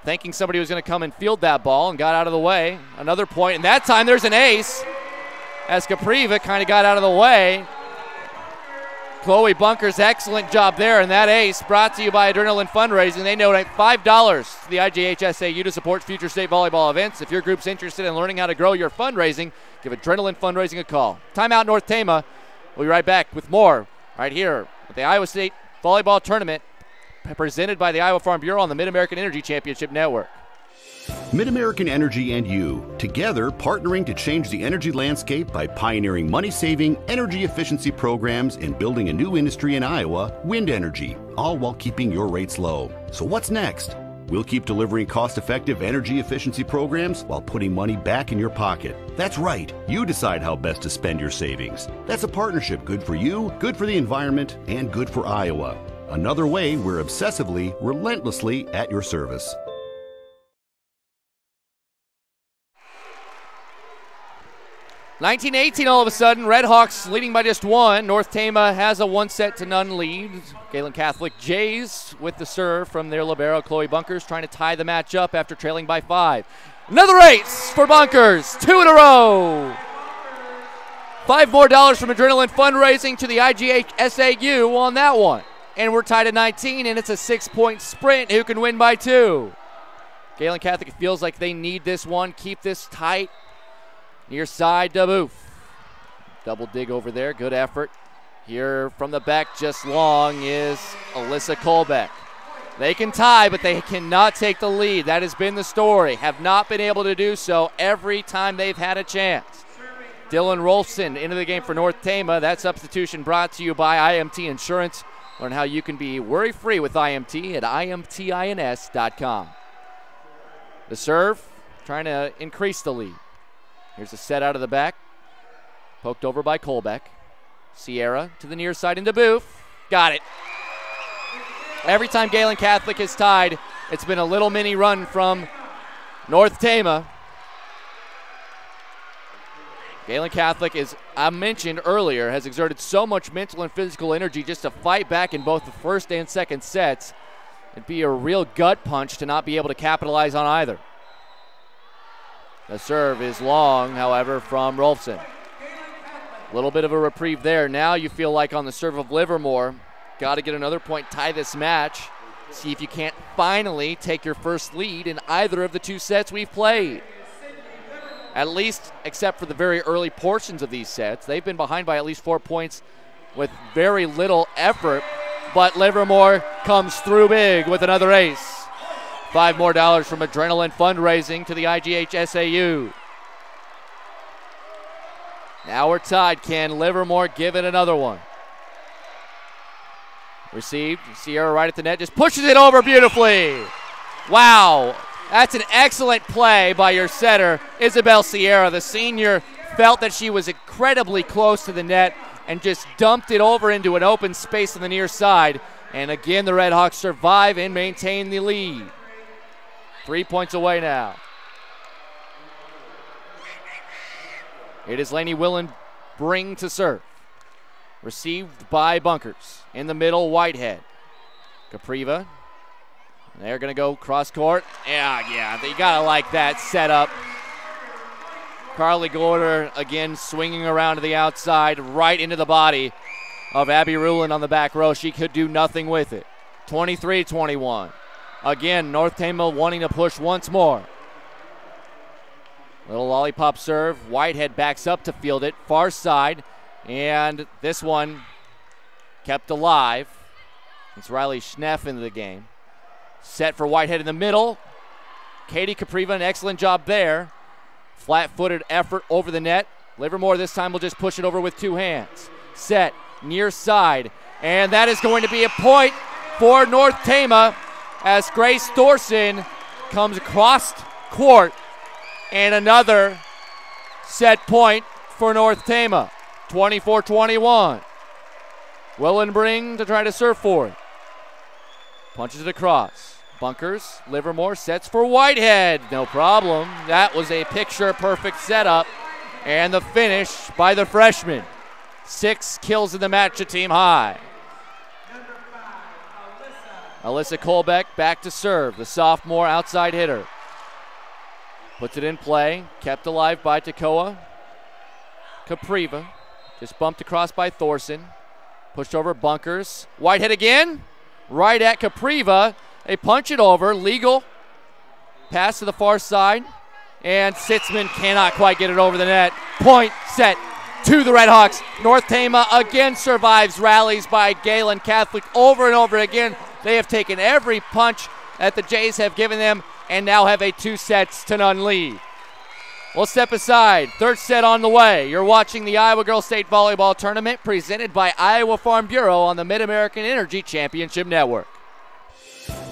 thinking somebody was going to come and field that ball and got out of the way. Another point, and that time there's an ace as Capriva kind of got out of the way. Chloe Bunkers, excellent job there, and that ace brought to you by Adrenaline Fundraising. They donate $5 to the IGHSAU to support future state volleyball events. If your group's interested in learning how to grow your fundraising, give Adrenaline Fundraising a call. Timeout North Tama. We'll be right back with more right here at the Iowa State Volleyball Tournament presented by the Iowa Farm Bureau on the Mid-American Energy Championship Network. Mid-American Energy and you, together partnering to change the energy landscape by pioneering money-saving, energy efficiency programs and building a new industry in Iowa, wind energy, all while keeping your rates low. So what's next? We'll keep delivering cost-effective energy efficiency programs while putting money back in your pocket. That's right, you decide how best to spend your savings. That's a partnership good for you, good for the environment, and good for Iowa. Another way we're obsessively, relentlessly at your service. (1918) all of a sudden, Red Hawks leading by just one. North Tama has a 1-0 lead. Gehlen Catholic Jays with the serve from their libero, Chloe Bunkers, trying to tie the match up after trailing by 5. Another ace for Bunkers, 2 in a row. $5 more from Adrenaline Fundraising to the IGHSAU on that one. And we're tied at 19, and it's a 6-point sprint. Who can win by 2? Gehlen Catholic feels like they need this one, keep this tight. Near side, DeBoof. Double dig over there, good effort. Here from the back, just long, is Alyssa Kolbeck. They can tie, but they cannot take the lead. That has been the story. Have not been able to do so every time they've had a chance. Dylan Rolfson into the game for North Tama. That substitution brought to you by IMT Insurance. Learn how you can be worry-free with IMT at imtins.com. The serve, trying to increase the lead. Here's a set out of the back. Poked over by Kolbeck. Sierra to the near side into DeBoof. Got it. Every time Gehlen Catholic has tied, it's been a little mini run from North Tama. Gehlen Catholic, as I mentioned earlier, has exerted so much mental and physical energy just to fight back in both the first and second sets. It'd be a real gut punch to not be able to capitalize on either. The serve is long, however, from Rolfson. A little bit of a reprieve there. Now you feel like on the serve of Livermore, got to get another point, tie this match, see if you can't finally take your first lead in either of the 2 sets we've played. At least, except for the very early portions of these sets, they've been behind by at least 4 points with very little effort, but Livermore comes through big with another ace. $5 more from Adrenaline Fundraising to the IGHSAU. Now we're tied. Can Livermore give it another one? Received. Sierra right at the net. Just pushes it over beautifully. Wow. That's an excellent play by your setter, Isabel Sierra. The senior felt that she was incredibly close to the net and just dumped it over into an open space on the near side. And again, the Red Hawks survive and maintain the lead. 3 points away now. It is Lainey Willenbring to serve. Received by Bunkers. In the middle, Whitehead. Capriva. They're going to go cross court. Yeah, you got to like that setup. Carly Gorder again swinging around to the outside, right into the body of Abby Rulin on the back row. She could do nothing with it. 23-21. Again, North Tama wanting to push once more. Little lollipop serve. Whitehead backs up to field it. Far side. And this one kept alive. It's Riley Schneff into the game. Set for Whitehead in the middle. Katie Capriva, an excellent job there. Flat-footed effort over the net. Livermore this time will just push it over with two hands. Set, near side, and that is going to be a point for North Tama as Grace Thorson comes across court, and another set point for North Tama. 24-21. Willenbring to try to serve for it. Punches it across. Bunkers, Livermore sets for Whitehead. No problem. That was a picture-perfect setup. And the finish by the freshman. 6 kills in the match, a team high. Alyssa Colbeck back to serve. The sophomore outside hitter. Puts it in play. Kept alive by Tekoa. Capriva. Just bumped across by Thorson. Pushed over Bunkers. Whitehead again. Right at Capriva. They punch it over. Legal. Pass to the far side. And Sitzman cannot quite get it over the net. Point set to the Redhawks. North Tama again survives rallies by Gehlen Catholic over and over again. They have taken every punch that the Jays have given them and now have a 2-0 lead. We'll step aside. Third set on the way. You're watching the Iowa Girls State Volleyball Tournament presented by Iowa Farm Bureau on the Mid-American Energy Championship Network.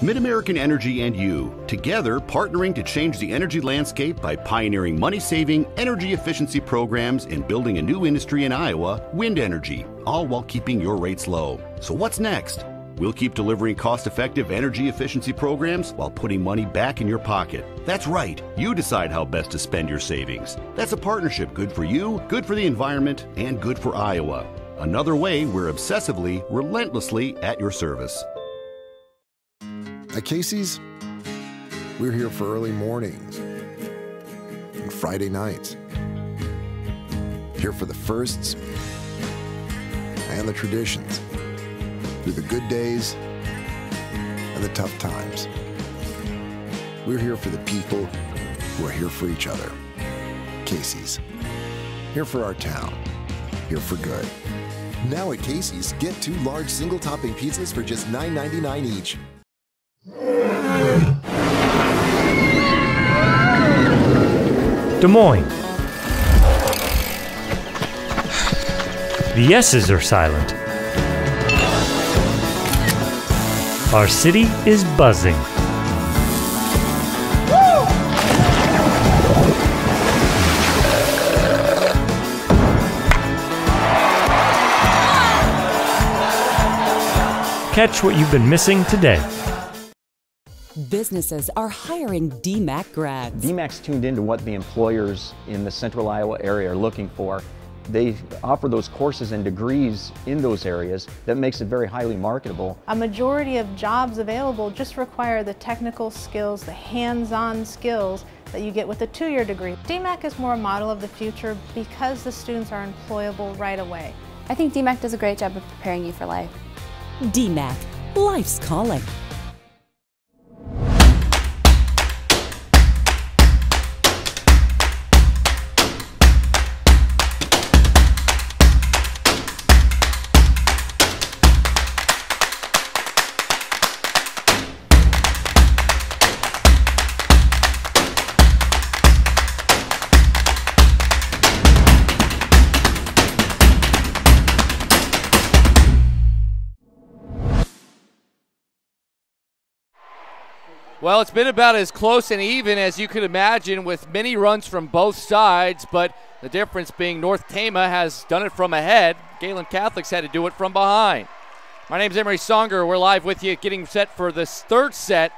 Mid-American Energy and you, together partnering to change the energy landscape by pioneering money-saving, energy efficiency programs and building a new industry in Iowa, wind energy, all while keeping your rates low. So what's next? We'll keep delivering cost-effective energy efficiency programs while putting money back in your pocket. That's right, you decide how best to spend your savings. That's a partnership good for you, good for the environment, and good for Iowa. Another way we're obsessively, relentlessly at your service. At Casey's, we're here for early mornings and Friday nights. Here for the firsts and the traditions, through the good days and the tough times. We're here for the people who are here for each other. Casey's, here for our town, here for good. Now at Casey's, get 2 large single-topping pizzas for just $9.99 each. Des Moines. The S's are silent. Our city is buzzing. Catch what you've been missing today. Businesses are hiring DMAC grads. DMAC's tuned into what the employers in the central Iowa area are looking for. They offer those courses and degrees in those areas that makes it very highly marketable. A majority of jobs available just require the technical skills, the hands-on skills that you get with a 2-year degree. DMAC is more a model of the future because the students are employable right away. I think DMAC does a great job of preparing you for life. DMAC, life's calling. Well, it's been about as close and even as you could imagine with many runs from both sides, but the difference being North Tama has done it from ahead. Gehlen Catholic's had to do it from behind. My name's Emery Songer. We're live with you getting set for this third set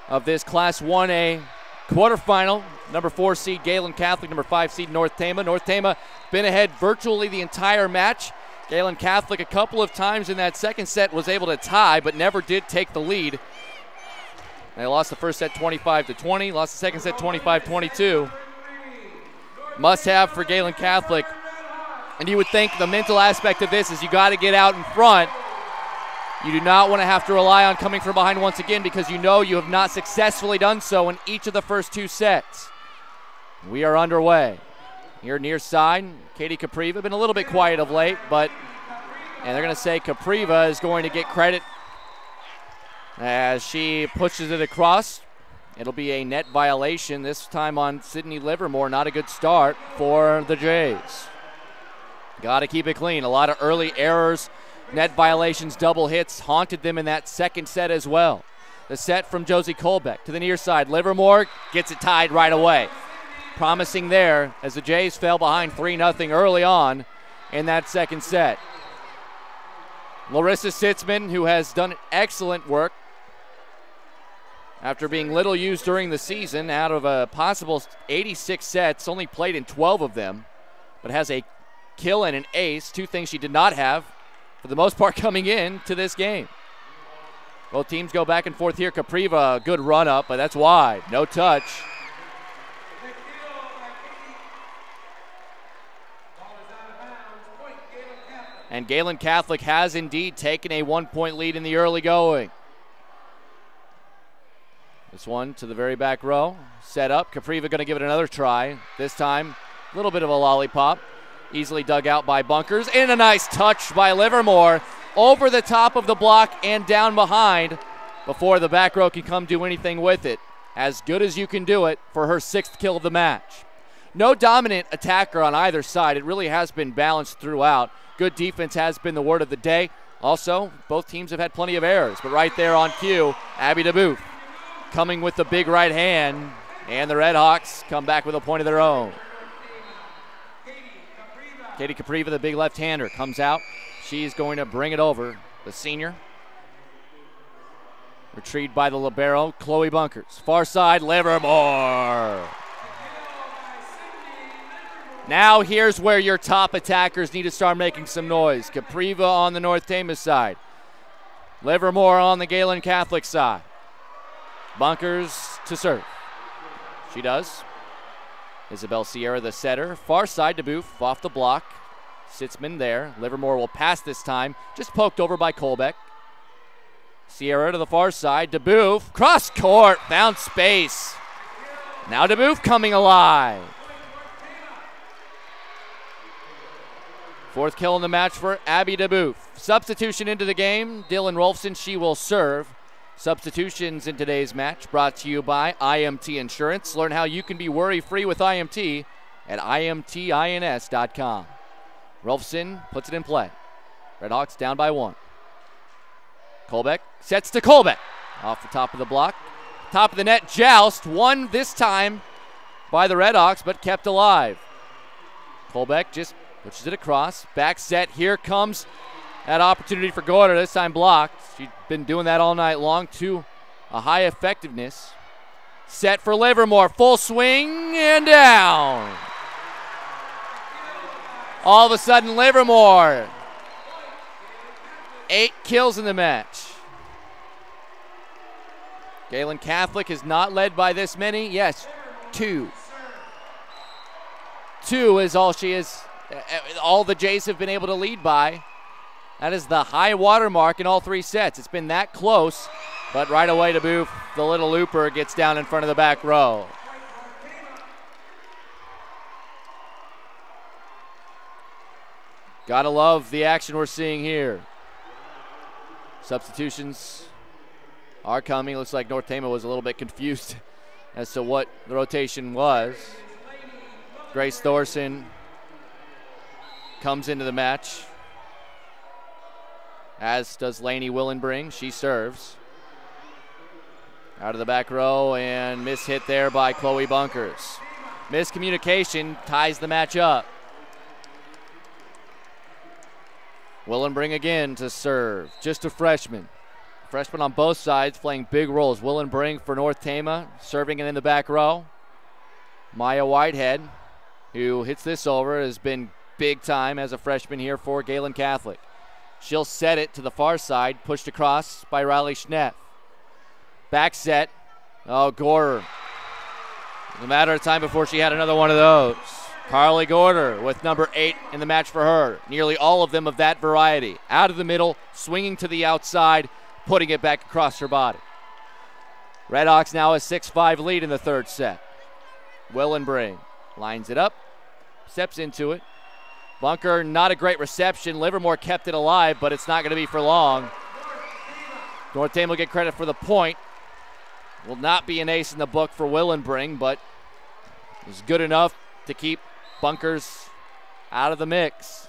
of this Class 1A quarterfinal. Number 4 seed Gehlen Catholic, number 5 seed North Tama. North Tama been ahead virtually the entire match. Gehlen Catholic a couple of times in that second set was able to tie, but never did take the lead. They lost the first set 25-20, lost the second set 25-22. Must have for Gehlen Catholic. And you would think the mental aspect of this is you got to get out in front. You do not want to have to rely on coming from behind once again because you know you have not successfully done so in each of the first 2 sets. We are underway. Here near side, Katie Capriva, been a little bit quiet of late, and they're going to say Capriva is going to get credit as she pushes it across. It'll be a net violation, this time on Sydney Livermore. Not a good start for the Jays. Got to keep it clean. A lot of early errors, net violations, double hits haunted them in that second set as well. The set from Josie Colbeck to the near side. Livermore gets it tied right away. Promising there as the Jays fell behind 3-0 early on in that second set. Larissa Sitzman, who has done excellent work after being little used during the season, out of a possible 86 sets, only played in 12 of them, but has a kill and an ace, two things she did not have for the most part coming in to this game. Both teams go back and forth here. Capriva, a good run up, but that's wide. No touch. And Gehlen Catholic has indeed taken a 1-point lead in the early going. This one to the very back row. Set up. Capriva going to give it another try. This time, a little bit of a lollipop. Easily dug out by Bunkers. And a nice touch by Livermore over the top of the block and down behind before the back row can come do anything with it. As good as you can do it for her 6th kill of the match. No dominant attacker on either side. It really has been balanced throughout. Good defense has been the word of the day. Also, both teams have had plenty of errors, but right there on cue, Abby DeBoof coming with the big right hand, and the Red Hawks come back with a point of their own. Katie Capriva, the big left-hander, comes out. She's going to bring it over, the senior. Retrieved by the libero, Chloe Bunkers. Far side, Livermore. Now here's where your top attackers need to start making some noise. Capriva on the North Tama side. Livermore on the Gehlen Catholic side. Bunkers to serve. She does. Isabel Sierra, the setter. Far side to Boof, off the block. Sitzman there. Livermore will pass this time. Just poked over by Colbeck. Sierra to the far side. DeBoof, cross court, found space. Now DeBoof coming alive. 4th kill in the match for Abby DeBoof. Substitution into the game, Dylan Rolfson, she will serve. Substitutions in today's match brought to you by IMT Insurance. Learn how you can be worry-free with IMT at imtins.com. Rolfson puts it in play. Redhawks down by 1. Colbeck sets to Colbeck. Off the top of the block. Top of the net joust. Won this time by the Redhawks, but kept alive. Colbeck just pushes it across. Back set. Here comes that opportunity for Gorder. This time blocked. She's been doing that all night long to a high effectiveness. Set for Livermore. Full swing and down. All of a sudden, Livermore. 8 kills in the match. Gehlen Catholic is not led by this many. Yes, 2. 2 is all she is. All the Jays have been able to lead by. That is the high water mark in all 3 sets. It's been that close, but right away to Boof, the little looper gets down in front of the back row. Gotta love the action we're seeing here. Substitutions are coming. Looks like North Tama was a little bit confused as to what the rotation was. Grace Thorson comes into the match, as does Lainey Willenbring. She serves. Out of the back row, and miss hit there by Chloe Bunkers. Miscommunication ties the match up. Willenbring again to serve. Just a freshman. Freshman on both sides playing big roles. Willenbring for North Tama, serving it in the back row. Maya Whitehead, who hits this over, has been big time as a freshman here for Gehlen Catholic. She'll set it to the far side, pushed across by Riley Schnepp. Back set. Oh, Gorder. It's a matter of time before she had another one of those. Carly Gorder with number 8 in the match for her. Nearly all of them of that variety. Out of the middle, swinging to the outside, putting it back across her body. Redhawks now a 6-5 lead in the 3rd set. Willenbring lines it up, steps into it. Bunker, not a great reception. Livermore kept it alive, but it's not going to be for long. North Tama will get credit for the point. Will not be an ace in the book for Willenbring, but is good enough to keep Bunkers out of the mix.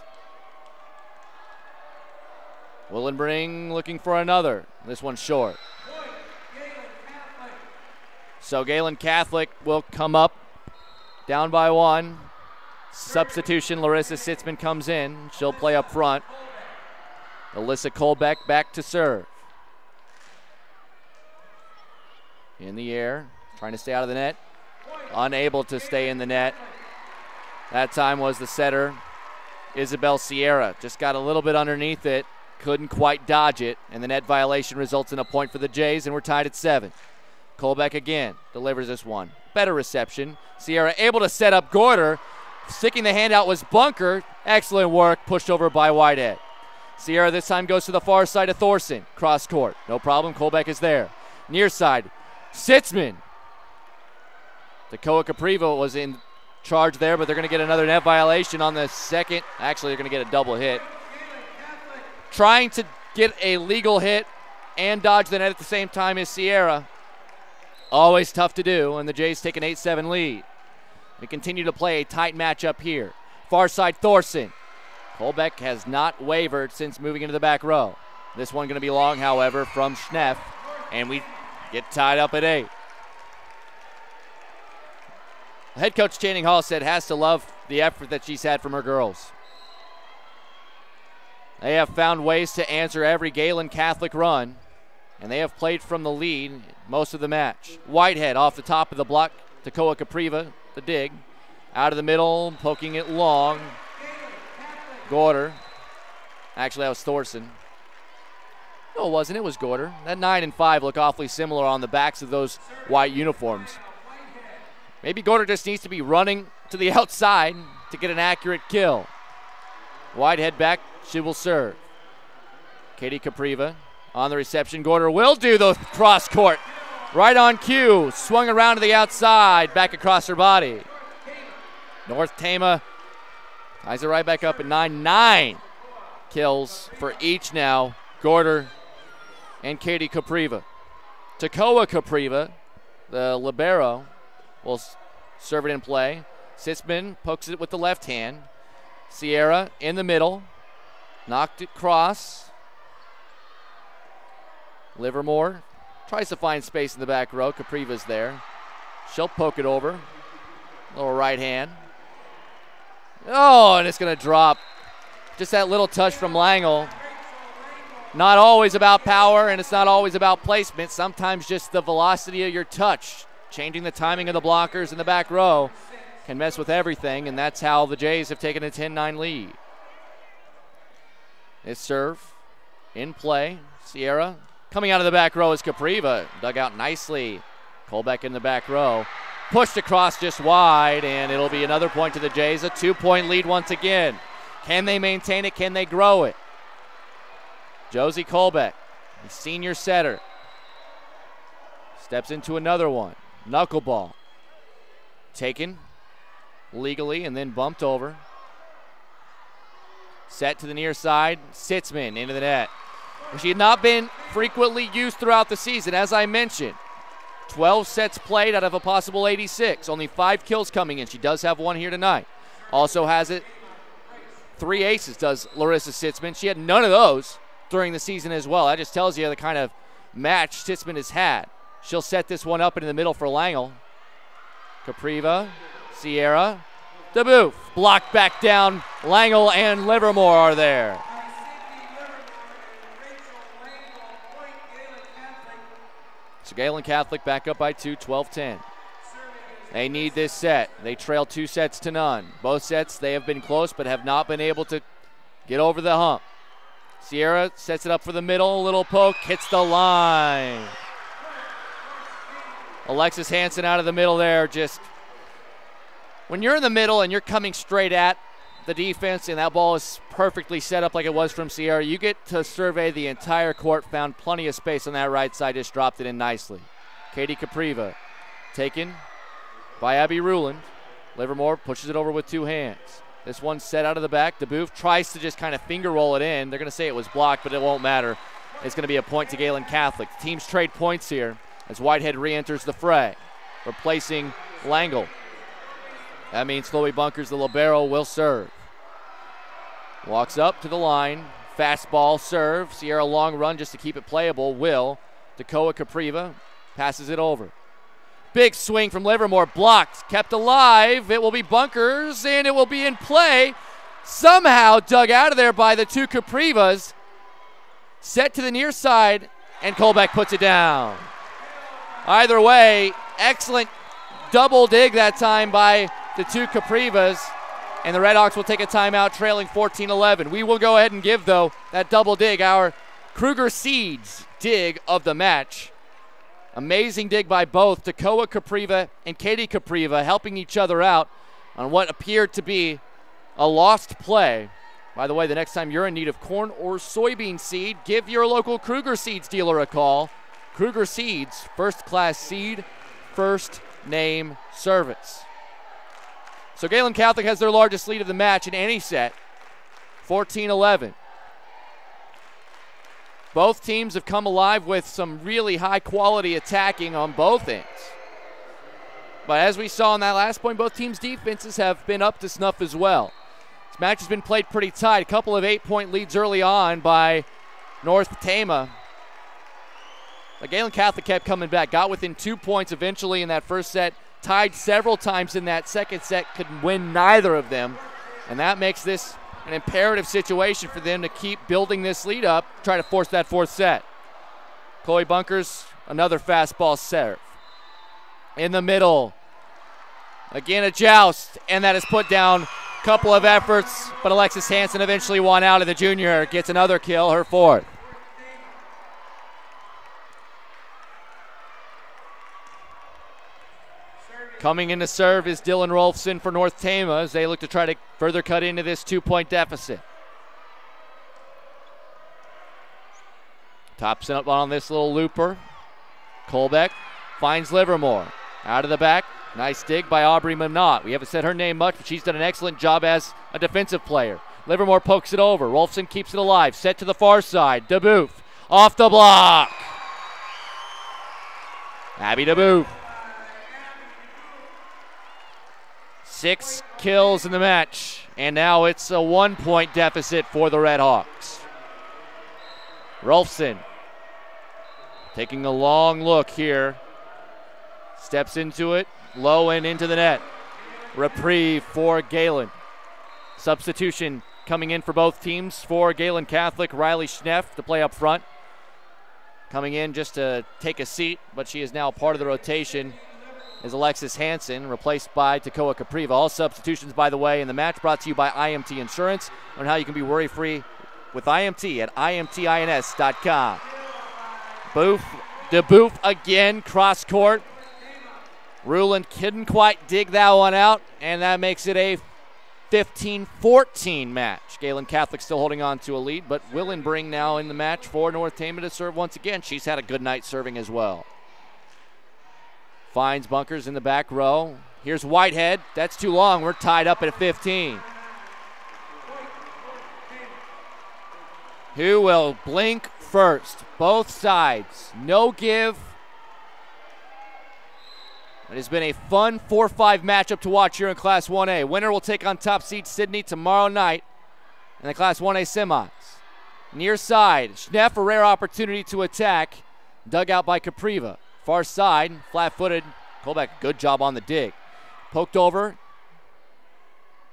Willenbring looking for another. This one's short. So Gehlen Catholic will come up down by 1. Substitution, Larissa Sitzman comes in. She'll play up front. Alyssa Kolbeck back to serve. In the air, trying to stay out of the net. Unable to stay in the net. That time was the setter, Isabel Sierra. Just got a little bit underneath it. Couldn't quite dodge it. And the net violation results in a point for the Jays, and we're tied at 7. Kolbeck again delivers this one. Better reception. Sierra able to set up Gorder. Sticking the hand out was Bunker. Excellent work, pushed over by Whitehead. Sierra this time goes to the far side of Thorson. Cross court, no problem, Kolbeck is there. Near side, Sitzman. Tekoa Capriva was in charge there, but they're going to get another net violation on the second. Actually, they're going to get a double hit. Trying to get a legal hit and dodge the net at the same time is Sierra. Always tough to do, and the Jays take an 8-7 lead. We continue to play a tight matchup here. Far side Thorson. Kolbeck has not wavered since moving into the back row. This one going to be long, however, from Schneff, and we get tied up at 8. Head coach Channing Hall said has to love the effort that she's had from her girls. They have found ways to answer every Gehlen Catholic run, and they have played from the lead most of the match. Whitehead off the top of the block. Tekoa Capriva, the dig. Out of the middle, poking it long. Gorder. Actually, that was Thorson. No, it wasn't. It was Gorder. That 9 and 5 look awfully similar on the backs of those white uniforms. Maybe Gorder just needs to be running to the outside to get an accurate kill. Whitehead back. She will serve. Katie Capriva on the reception. Gorder will do the cross court. Right on cue. Swung around to the outside. Back across her body. North Tama ties it right back up at 9 kills for each now. Gorder and Katie Capriva. Tekoa Capriva, the libero, will serve it in play. Sitzman pokes it with the left hand. Sierra in the middle. Knocked it cross. Livermore tries to find space in the back row. Capriva's there. She'll poke it over. Little right hand. Oh, and it's going to drop. Just that little touch from Langle. Not always about power, and it's not always about placement. Sometimes just the velocity of your touch. Changing the timing of the blockers in the back row can mess with everything, and that's how the Jays have taken a 10-9 lead. This serve in play. Sierra coming out of the back row is Capriva. Dug out nicely. Kolbeck in the back row. Pushed across just wide, and it'll be another point to the Jays. A 2-point lead once again. Can they maintain it? Can they grow it? Josie Kolbeck, the senior setter, steps into another one. Knuckleball. Taken legally and then bumped over. Set to the near side. Sitzman into the net. She had not been frequently used throughout the season, as I mentioned. 12 sets played out of a possible 86. Only 5 kills coming in. She does have one here tonight. Also has it 3 aces, does Larissa Sitzman. She had none of those during the season as well. That just tells you the kind of match Sitzman has had. She'll set this one up in the middle for Langle. Capriva, Sierra, DeBoof. Blocked back down. Langle and Livermore are there. So Gehlen Catholic back up by 2, 12-10. They need this set. They trail 2 sets to none. Both sets, they have been close but have not been able to get over the hump. Sierra sets it up for the middle. A little poke, hits the line. Alexis Hansen out of the middle there. Just when you're in the middle and you're coming straight at the defense and that ball is perfectly set up like it was from Sierra, you get to survey the entire court, found plenty of space on that right side, just dropped it in nicely. Katie Capriva taken by Abby Ruland. Livermore pushes it over with 2 hands. This one's set out of the back. DeBoof tries to just kind of finger roll it in. They're going to say it was blocked, but it won't matter. It's going to be a point to Gehlen Catholic. Teams trade points here as Whitehead re-enters the fray, replacing Langle. That means Chloe Bunkers, the libero, will serve. Walks up to the line. Fastball serve. Sierra long run just to keep it playable. Will. Dakoa Capriva passes it over. Big swing from Livermore. Blocked. Kept alive. It will be Bunkers, and it will be in play. Somehow dug out of there by the two Caprivas. Set to the near side, and Colbeck puts it down. Either way, excellent double dig that time by the two Caprivas, and the Redhawks will take a timeout trailing 14-11. We will go ahead and give, though, that double dig our Kruger Seeds dig of the match. Amazing dig by both Dakoa Capriva and Katie Capriva, helping each other out on what appeared to be a lost play. By the way, the next time you're in need of corn or soybean seed, give your local Kruger Seeds dealer a call. Kruger Seeds, first-class seed, first name service. So Gehlen Catholic has their largest lead of the match in any set, 14-11. Both teams have come alive with some really high-quality attacking on both ends. But as we saw in that last point, both teams' defenses have been up to snuff as well. This match has been played pretty tight. A couple of 8-point leads early on by North Tama. But Gehlen Catholic kept coming back, got within 2 points eventually in that first set, tied several times in that second set, could win neither of them. And that makes this an imperative situation for them to keep building this lead up, try to force that fourth set. Chloe Bunkers, another fastball serve. In the middle, again a joust, and that is put down. Couple of efforts, but Alexis Hansen eventually won out, and the junior gets another kill, her fourth. Coming in to serve is Dylan Rolfson for North Tama as they look to try to further cut into this 2-point deficit. Tops it up on this little looper. Colbeck finds Livermore. Out of the back. Nice dig by Aubrey Minot. We haven't said her name much, but she's done an excellent job as a defensive player. Livermore pokes it over. Rolfson keeps it alive. Set to the far side. DeBoof off the block. Abby DeBoof. 6 kills in the match, and now it's a 1-point deficit for the Redhawks. Rolfson taking a long look here. Steps into it, low and into the net. Reprieve for Gehlen. Substitution coming in for both teams for Gehlen Catholic. Riley Schneff to play up front. Coming in just to take a seat, but she is now part of the rotation, is Alexis Hansen, replaced by Dakoa Capriva. All substitutions, by the way, in the match brought to you by IMT Insurance. Learn how you can be worry-free with IMT at imtins.com. DeBoof again, cross court. Ruland couldn't quite dig that one out, and that makes it a 15-14 match. Gehlen Catholic still holding on to a lead, but Willenbring now in the match for North Tama to serve once again. She's had a good night serving as well. Finds Bunkers in the back row. Here's Whitehead. That's too long. We're tied up at 15. Who will blink first? Both sides. No give. It has been a fun 4-5 matchup to watch here in Class 1A. Winner will take on top seed Sydney tomorrow night in the Class 1A semis. Near side, Schneff, a rare opportunity to attack. Dug out by Capriva. Far side, flat-footed. Colbeck, good job on the dig. Poked over.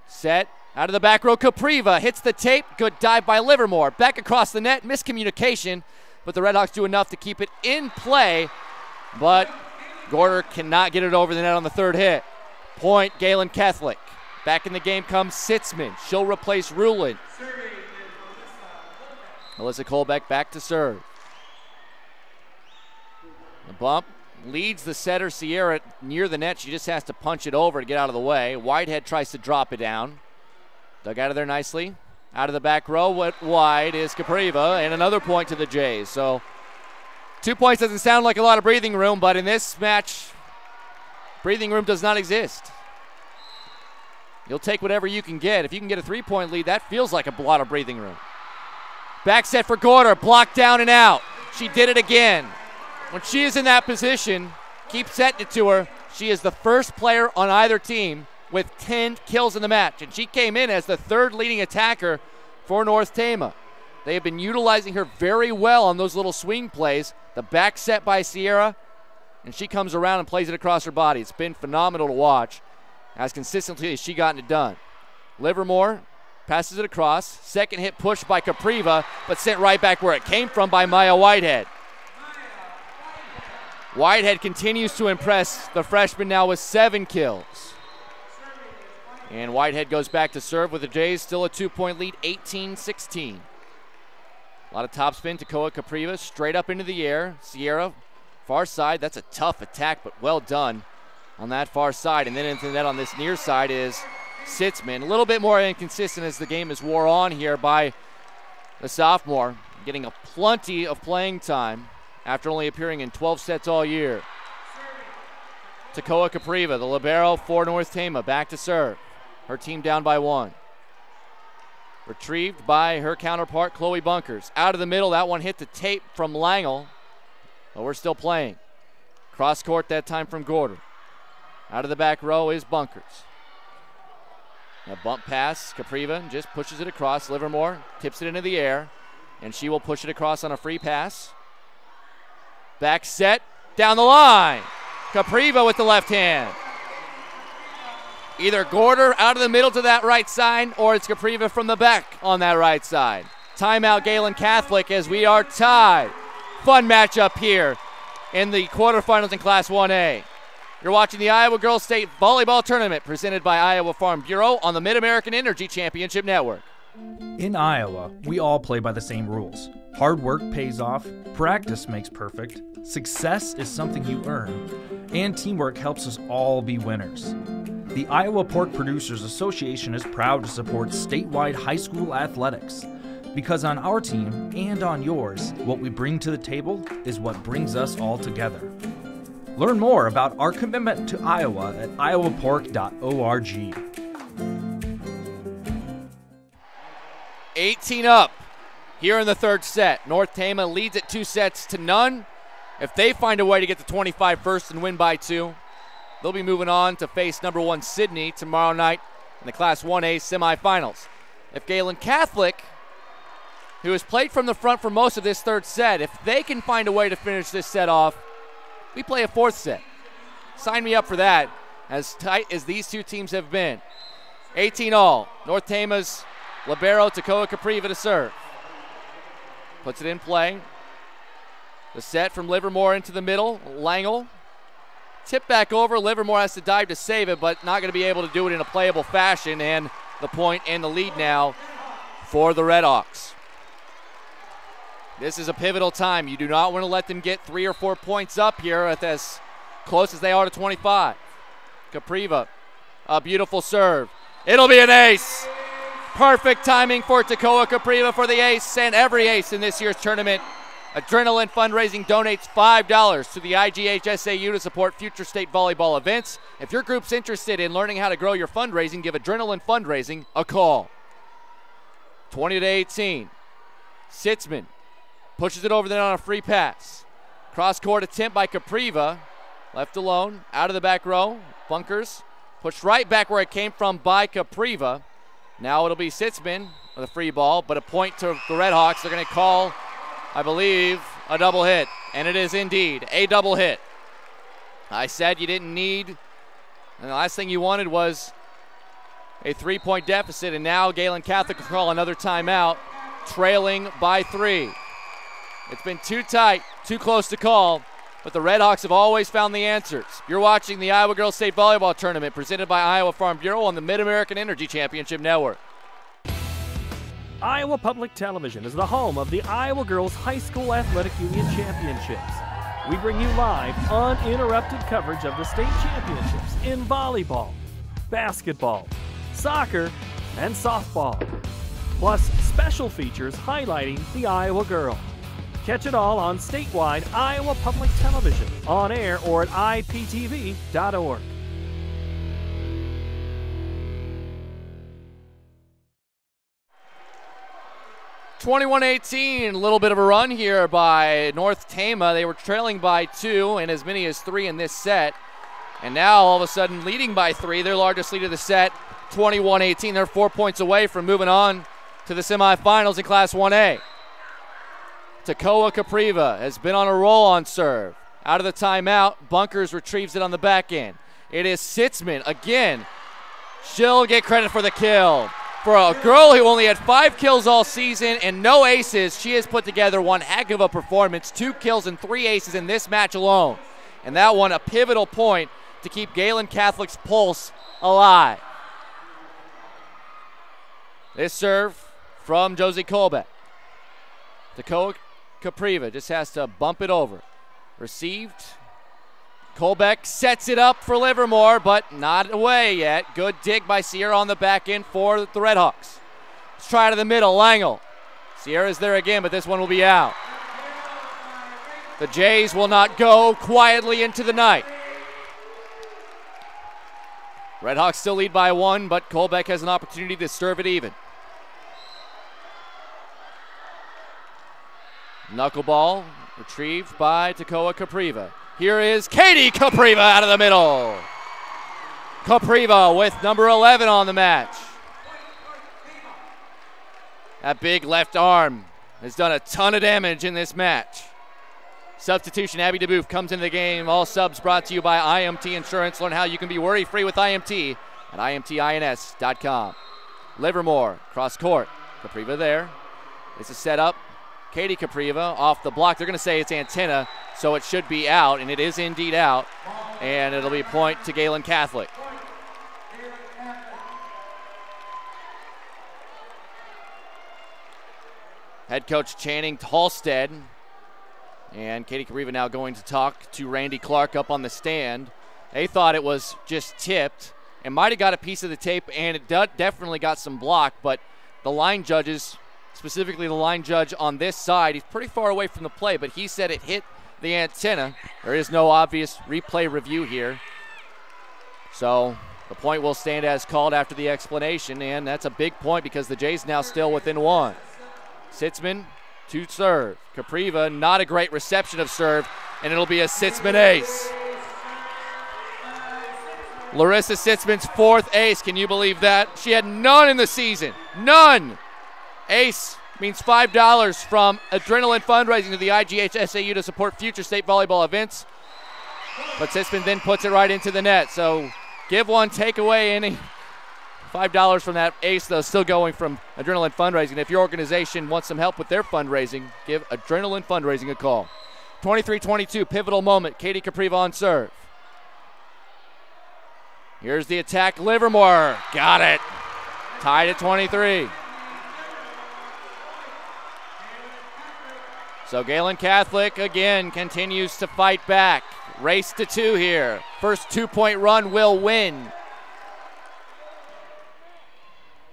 Set. Out of the back row, Capriva hits the tape. Good dive by Livermore. Back across the net. Miscommunication. But the Redhawks do enough to keep it in play. But Gorder cannot get it over the net on the third hit. Point, Gehlen Catholic. Back in the game comes Sitzman. She'll replace Ruland. Alyssa Colbeck back to serve. The bump leads the setter, Sierra, near the net. She just has to punch it over to get out of the way. Whitehead tries to drop it down. Dug out of there nicely. Out of the back row, wide is Capriva, and another point to the Jays. So 2 points doesn't sound like a lot of breathing room, but in this match, breathing room does not exist. You'll take whatever you can get. If you can get a 3-point lead, that feels like a lot of breathing room. Back set for Gorder, blocked down and out. She did it again. when she is in that position, keep setting it to her. She is the first player on either team with 10 kills in the match, and she came in as the third leading attacker for North Tama. They have been utilizing her very well on those little swing plays. The back set by Sierra, and she comes around and plays it across her body. It's been phenomenal to watch as consistently as she gotten it done. Livermore passes it across. Second hit pushed by Capriva, but sent right back where it came from by Maya Whitehead. Whitehead continues to impress the freshman now with 7 kills. And Whitehead goes back to serve with the Jays, still a 2-point lead, 18-16. A lot of topspin. Tekoa Capriva straight up into the air. Sierra, far side. That's a tough attack, but well done on that far side. And then into the net on this near side is Sitzman. A little bit more inconsistent as the game is wore on here by the sophomore, getting a plenty of playing time after only appearing in 12 sets all year. Tekoa Capriva, the libero for North Tama, back to serve. Her team down by 1. Retrieved by her counterpart, Chloe Bunkers. Out of the middle, that one hit the tape from Langle, but we're still playing. Cross court that time from Gorder. Out of the back row is Bunkers. A bump pass, Capriva just pushes it across. Livermore tips it into the air, and she will push it across on a free pass. Back set, down the line. Capriva with the left hand. Either Gorder out of the middle to that right side, or it's Capriva from the back on that right side. Timeout Gehlen Catholic as we are tied. Fun matchup here in the quarterfinals in Class 1A. You're watching the Iowa Girls State Volleyball Tournament presented by Iowa Farm Bureau on the Mid-American Energy Championship Network. In Iowa, we all play by the same rules. Hard work pays off, practice makes perfect, success is something you earn, and teamwork helps us all be winners. The Iowa Pork Producers Association is proud to support statewide high school athletics. Because on our team and on yours, what we bring to the table is what brings us all together. Learn more about our commitment to Iowa at iowapork.org. 18 up here in the third set. North Tama leads at 2-0. If they find a way to get to 25 first and win by 2, they'll be moving on to face number 1 Sydney tomorrow night in the Class 1A semifinals. If Gehlen Catholic, who has played from the front for most of this third set, if they can find a way to finish this set off, we play a 4th set. Sign me up for that, as tight as these two teams have been. 18 all. North Tama's libero Tekoa Capriva to serve. Puts it in play. The set from Livermore into the middle. Langle. Tip back over. Livermore has to dive to save it, but not going to be able to do it in a playable fashion. And the point and the lead now for the Redhawks. This is a pivotal time. You do not want to let them get 3 or 4 points up here at as close as they are to 25. Capriva, a beautiful serve. It'll be an ace. Perfect timing for Tekoa Capriva for the ace, and every ace in this year's tournament. Adrenaline Fundraising donates $5 to the IGHSAU to support future state volleyball events. If your group's interested in learning how to grow your fundraising, give Adrenaline Fundraising a call. 20-18. Sitzman pushes it over there on a free pass. Cross-court attempt by Capriva. Left alone, out of the back row. Bunkers pushed right back where it came from by Capriva. Now it'll be Sitzman with a free ball, but a point to the Redhawks. They're going to call, I believe, a double hit. And it is indeed a double hit. I said you didn't need, and the last thing you wanted was a 3-point deficit, and now Gehlen Catholic will call another timeout, trailing by 3. It's been too tight, too close to call, but the Redhawks have always found the answers. You're watching the Iowa Girls State Volleyball Tournament presented by Iowa Farm Bureau on the Mid-American Energy Championship Network. Iowa Public Television is the home of the Iowa Girls High School Athletic Union Championships. We bring you live, uninterrupted coverage of the state championships in volleyball, basketball, soccer, and softball. Plus special features highlighting the Iowa girl. Catch it all on statewide Iowa Public Television, on air or at iptv.org. 21-18, a little bit of a run here by North Tama. They were trailing by 2 and as many as 3 in this set. And now all of a sudden leading by 3, their largest lead of the set, 21-18. They're 4 points away from moving on to the semifinals in Class 1A. Tama Capriva has been on a roll on serve. Out of the timeout, Bunkers retrieves it on the back end. It is Sitzman again. She'll get credit for the kill. For a girl who only had 5 kills all season and no aces, she has put together one heck of a performance. 2 kills and 3 aces in this match alone. And that one a pivotal point to keep Gehlen Catholic's pulse alive. This serve from Josie Colbeck. Tama Capriva just has to bump it over. Received. Colbeck sets it up for Livermore, but not away yet. Good dig by Sierra on the back end for the Redhawks. Let's try to the middle, Langel. Sierra's there again, but this one will be out. The Jays will not go quietly into the night. Redhawks still lead by 1, but Colbeck has an opportunity to serve it even. Knuckleball retrieved by Tama Capriva. Here is Katie Capriva out of the middle. Capriva with number 11 on the match. That big left arm has done a ton of damage in this match. Substitution, Abby DeBouf comes into the game. All subs brought to you by IMT Insurance. Learn how you can be worry-free with IMT at IMTINS.com. Livermore, cross court. Capriva there. It's a setup. Katie Capriva off the block. They're going to say it's antenna, so it should be out, and it is indeed out. And it'll be a point to Gehlen Catholic. Head coach Channing Halstead. And Katie Capriva now going to talk to Randy Clark up on the stand. They thought it was just tipped and might have got a piece of the tape, and it definitely got some block, but the line judges, specifically the line judge on this side, he's pretty far away from the play, but he said it hit the antenna. There is no obvious replay review here. So the point will stand as called after the explanation, and that's a big point because the Jays now still within 1. Sitzman to serve. Capriva, not a great reception of serve, and it'll be a Sitzman ace. Larissa Sitzman's 4th ace, can you believe that? She had none in the season, none. Ace means $5 from Adrenaline Fundraising to the IGHSAU to support future state volleyball events. But Sitzman then puts it right into the net. So give one, take away any. $5 from that ace, though, still going from Adrenaline Fundraising. If your organization wants some help with their fundraising, give Adrenaline Fundraising a call. 23-22, pivotal moment. Katie Capriva on serve. Here's the attack. Livermore got it. Tied at 23. So Gehlen Catholic again continues to fight back. Race to 2 here. First 2-point run will win.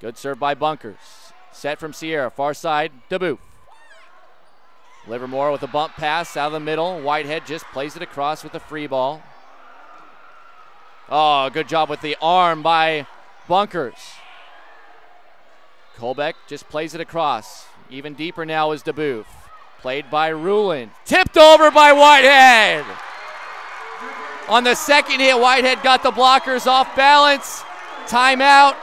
Good serve by Bunkers. Set from Sierra. Far side, DeBouf. Livermore with a bump pass out of the middle. Whitehead just plays it across with a free ball. Oh, good job with the arm by Bunkers. Colbeck just plays it across. Even deeper now is DeBouf. Played by Ruland. Tipped over by Whitehead. On the second hit, Whitehead got the blockers off balance. Timeout.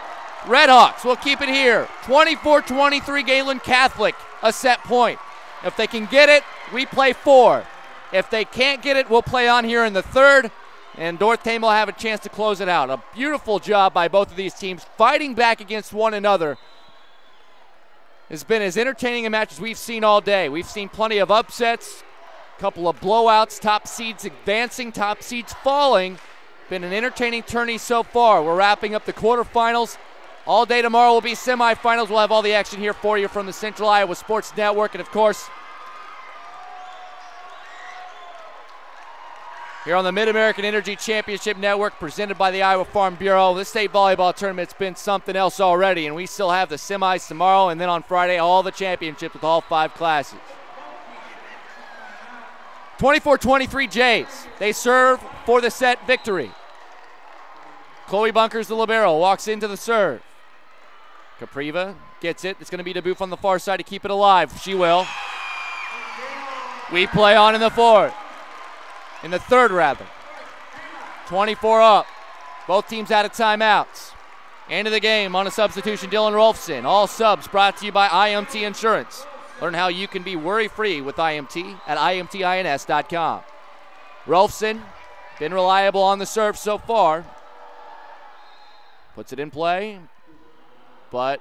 Redhawks will keep it here. 24-23 Gehlen Catholic, a set point. If they can get it, we play 4. If they can't get it, we'll play on here in the 3rd. And North Tama will have a chance to close it out. A beautiful job by both of these teams fighting back against one another. It's been as entertaining a match as we've seen all day. We've seen plenty of upsets, a couple of blowouts, top seeds advancing, top seeds falling. Been an entertaining tourney so far. We're wrapping up the quarterfinals. All day tomorrow will be semifinals. We'll have all the action here for you from the Central Iowa Sports Network. And, of course, here on the Mid-American Energy Championship Network presented by the Iowa Farm Bureau. This state volleyball tournament's been something else already, and we still have the semis tomorrow, and then on Friday, all the championships with all 5 classes. 24-23 Jays. They serve for the set victory. Chloe Bunkers, the libero, walks into the serve. Capriva gets it. It's going to be DeBoof on the far side to keep it alive. She will. We play on in the fourth. In the third, rather. 24 up. Both teams out of timeouts. End of the game on a substitution, Dylan Rolfson. All subs brought to you by IMT Insurance. Learn how you can be worry-free with IMT at imtins.com. Rolfson, been reliable on the serve so far. Puts it in play, but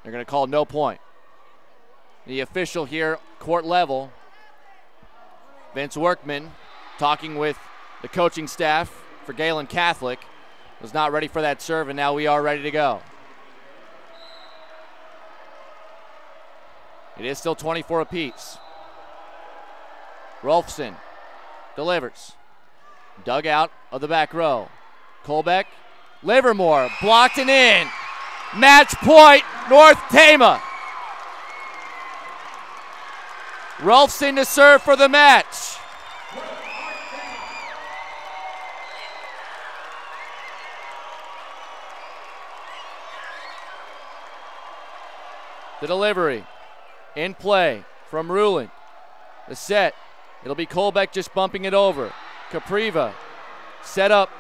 they're going to call no point. The official here, court level, Vince Workman, talking with the coaching staff for Gehlen Catholic, was not ready for that serve, and now we are ready to go. It is still 24 apiece. Rolfson delivers. Dug out of the back row. Colbeck, Livermore, blocked and in. Match point, North Tama. Rolfson to serve for the match. The delivery in play from Ruland. The set, it'll be Colbeck just bumping it over. Capriva set up.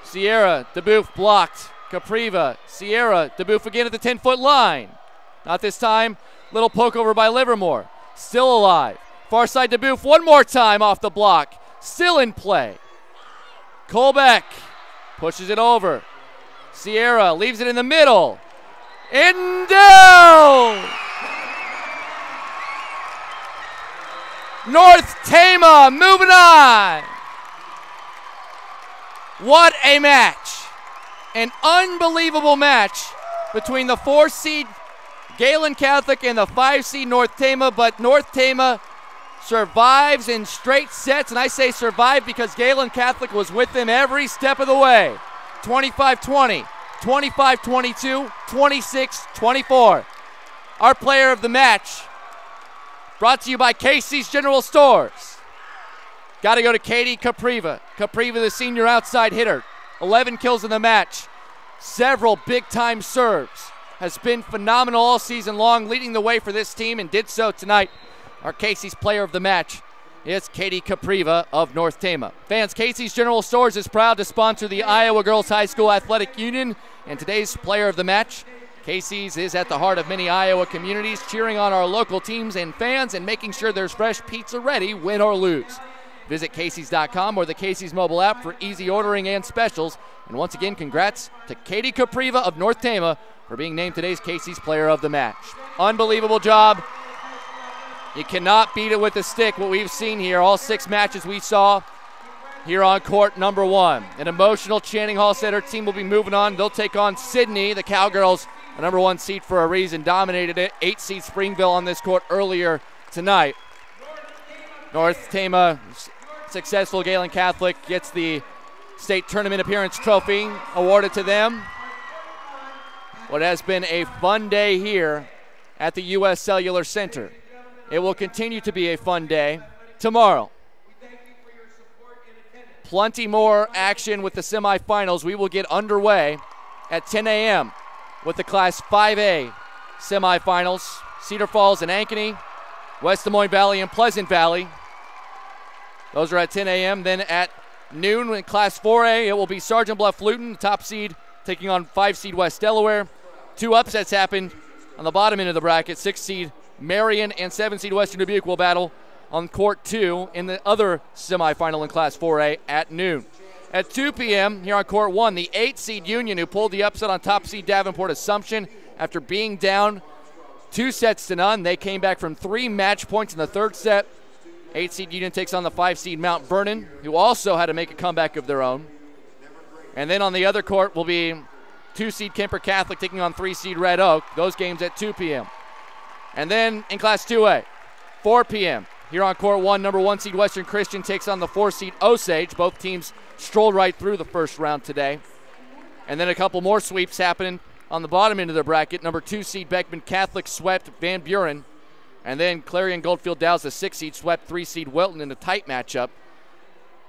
Sierra, DeBoof blocked. Capriva, Sierra, DeBoof again at the 10-foot line. Not this time. Little poke over by Livermore. Still alive. Far side DeBoof one more time off the block. Still in play. Colbeck pushes it over. Sierra leaves it in the middle. And down! North Tama moving on. What a match. An unbelievable match between the 4-seed Gehlen Catholic and the 5-seed North Tama, but North Tama survives in straight sets, and I say survive because Gehlen Catholic was with them every step of the way. 25-20, 25-22, 26-24. Our player of the match, brought to you by Casey's General Stores. Got to go to Katie Capriva. Capriva, the senior outside hitter. 11 kills in the match. Several big-time serves. Has been phenomenal all season long, leading the way for this team, and did so tonight. Our Casey's player of the match is Katie Capriva of North Tama. Fans, Casey's General Stores is proud to sponsor the Iowa Girls High School Athletic Union, and today's player of the match, Casey's, is at the heart of many Iowa communities, cheering on our local teams and fans and making sure there's fresh pizza ready, win or lose. Visit Casey's.com or the Casey's mobile app for easy ordering and specials. And once again, congrats to Katie Capriva of North Tama for being named today's Casey's Player of the Match. Unbelievable job. You cannot beat it with a stick, what we've seen here. All 6 matches we saw here on court number 1. An emotional Channing Hall said her team will be moving on. They'll take on Sydney. The Cowgirls, the number 1 seed for a reason, dominated it. 8-seed Springville on this court earlier tonight. North Tama, successful Gehlen Catholic, gets the state tournament appearance trophy awarded to them. What has been a fun day here at the U.S. Cellular Center. It will continue to be a fun day tomorrow. Plenty more action with the semifinals. We will get underway at 10 a.m. with the Class 5A semifinals. Cedar Falls and Ankeny, West Des Moines Valley and Pleasant Valley. Those are at 10 a.m. Then at noon in Class 4A, it will be Sergeant Bluff Luton, top seed, taking on 5-seed West Delaware. 2 upsets happened on the bottom end of the bracket. 6-seed Marion and 7-seed Western Dubuque will battle on court 2 in the other semifinal in Class 4A at noon. At 2 p.m. here on court 1, the 8-seed Union, who pulled the upset on top seed Davenport Assumption after being down 2-0. They came back from 3 match points in the third set. 8-seed Union takes on the 5-seed Mount Vernon, who also had to make a comeback of their own. And then on the other court will be 2-seed Kemper Catholic taking on 3-seed Red Oak. Those games at 2 p.m. And then in Class 2A, 4 p.m. here on court 1, number 1 seed Western Christian takes on the 4-seed Osage. Both teams strolled right through the first round today. And then a couple more sweeps happening on the bottom end of the bracket. Number 2 seed Beckman Catholic swept Van Buren. And then Clarion Goldfield Dow's, the 6 seed, swept 3 seed Wilton in a tight matchup.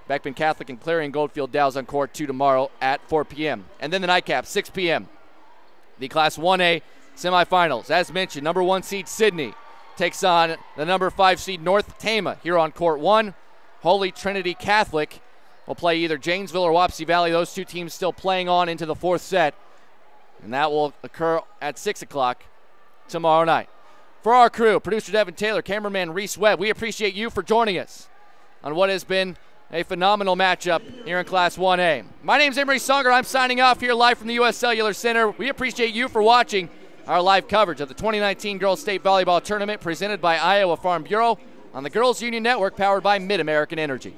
Beckman Catholic and Clarion Goldfield Dow's on court 2 tomorrow at 4 p.m. And then the nightcap, 6 p.m. The Class 1A semifinals. As mentioned, number 1 seed Sydney takes on the number 5 seed North Tama here on court 1. Holy Trinity Catholic will play either Janesville or Wapsie Valley. Those two teams still playing on into the 4th set. And that will occur at 6 o'clock tomorrow night. For our crew, producer Devin Taylor, cameraman Reese Webb, we appreciate you for joining us on what has been a phenomenal matchup here in Class 1A. My name's Emery Songer. I'm signing off here live from the U.S. Cellular Center. We appreciate you for watching our live coverage of the 2019 Girls State Volleyball Tournament presented by Iowa Farm Bureau on the Girls Union Network powered by Mid-American Energy.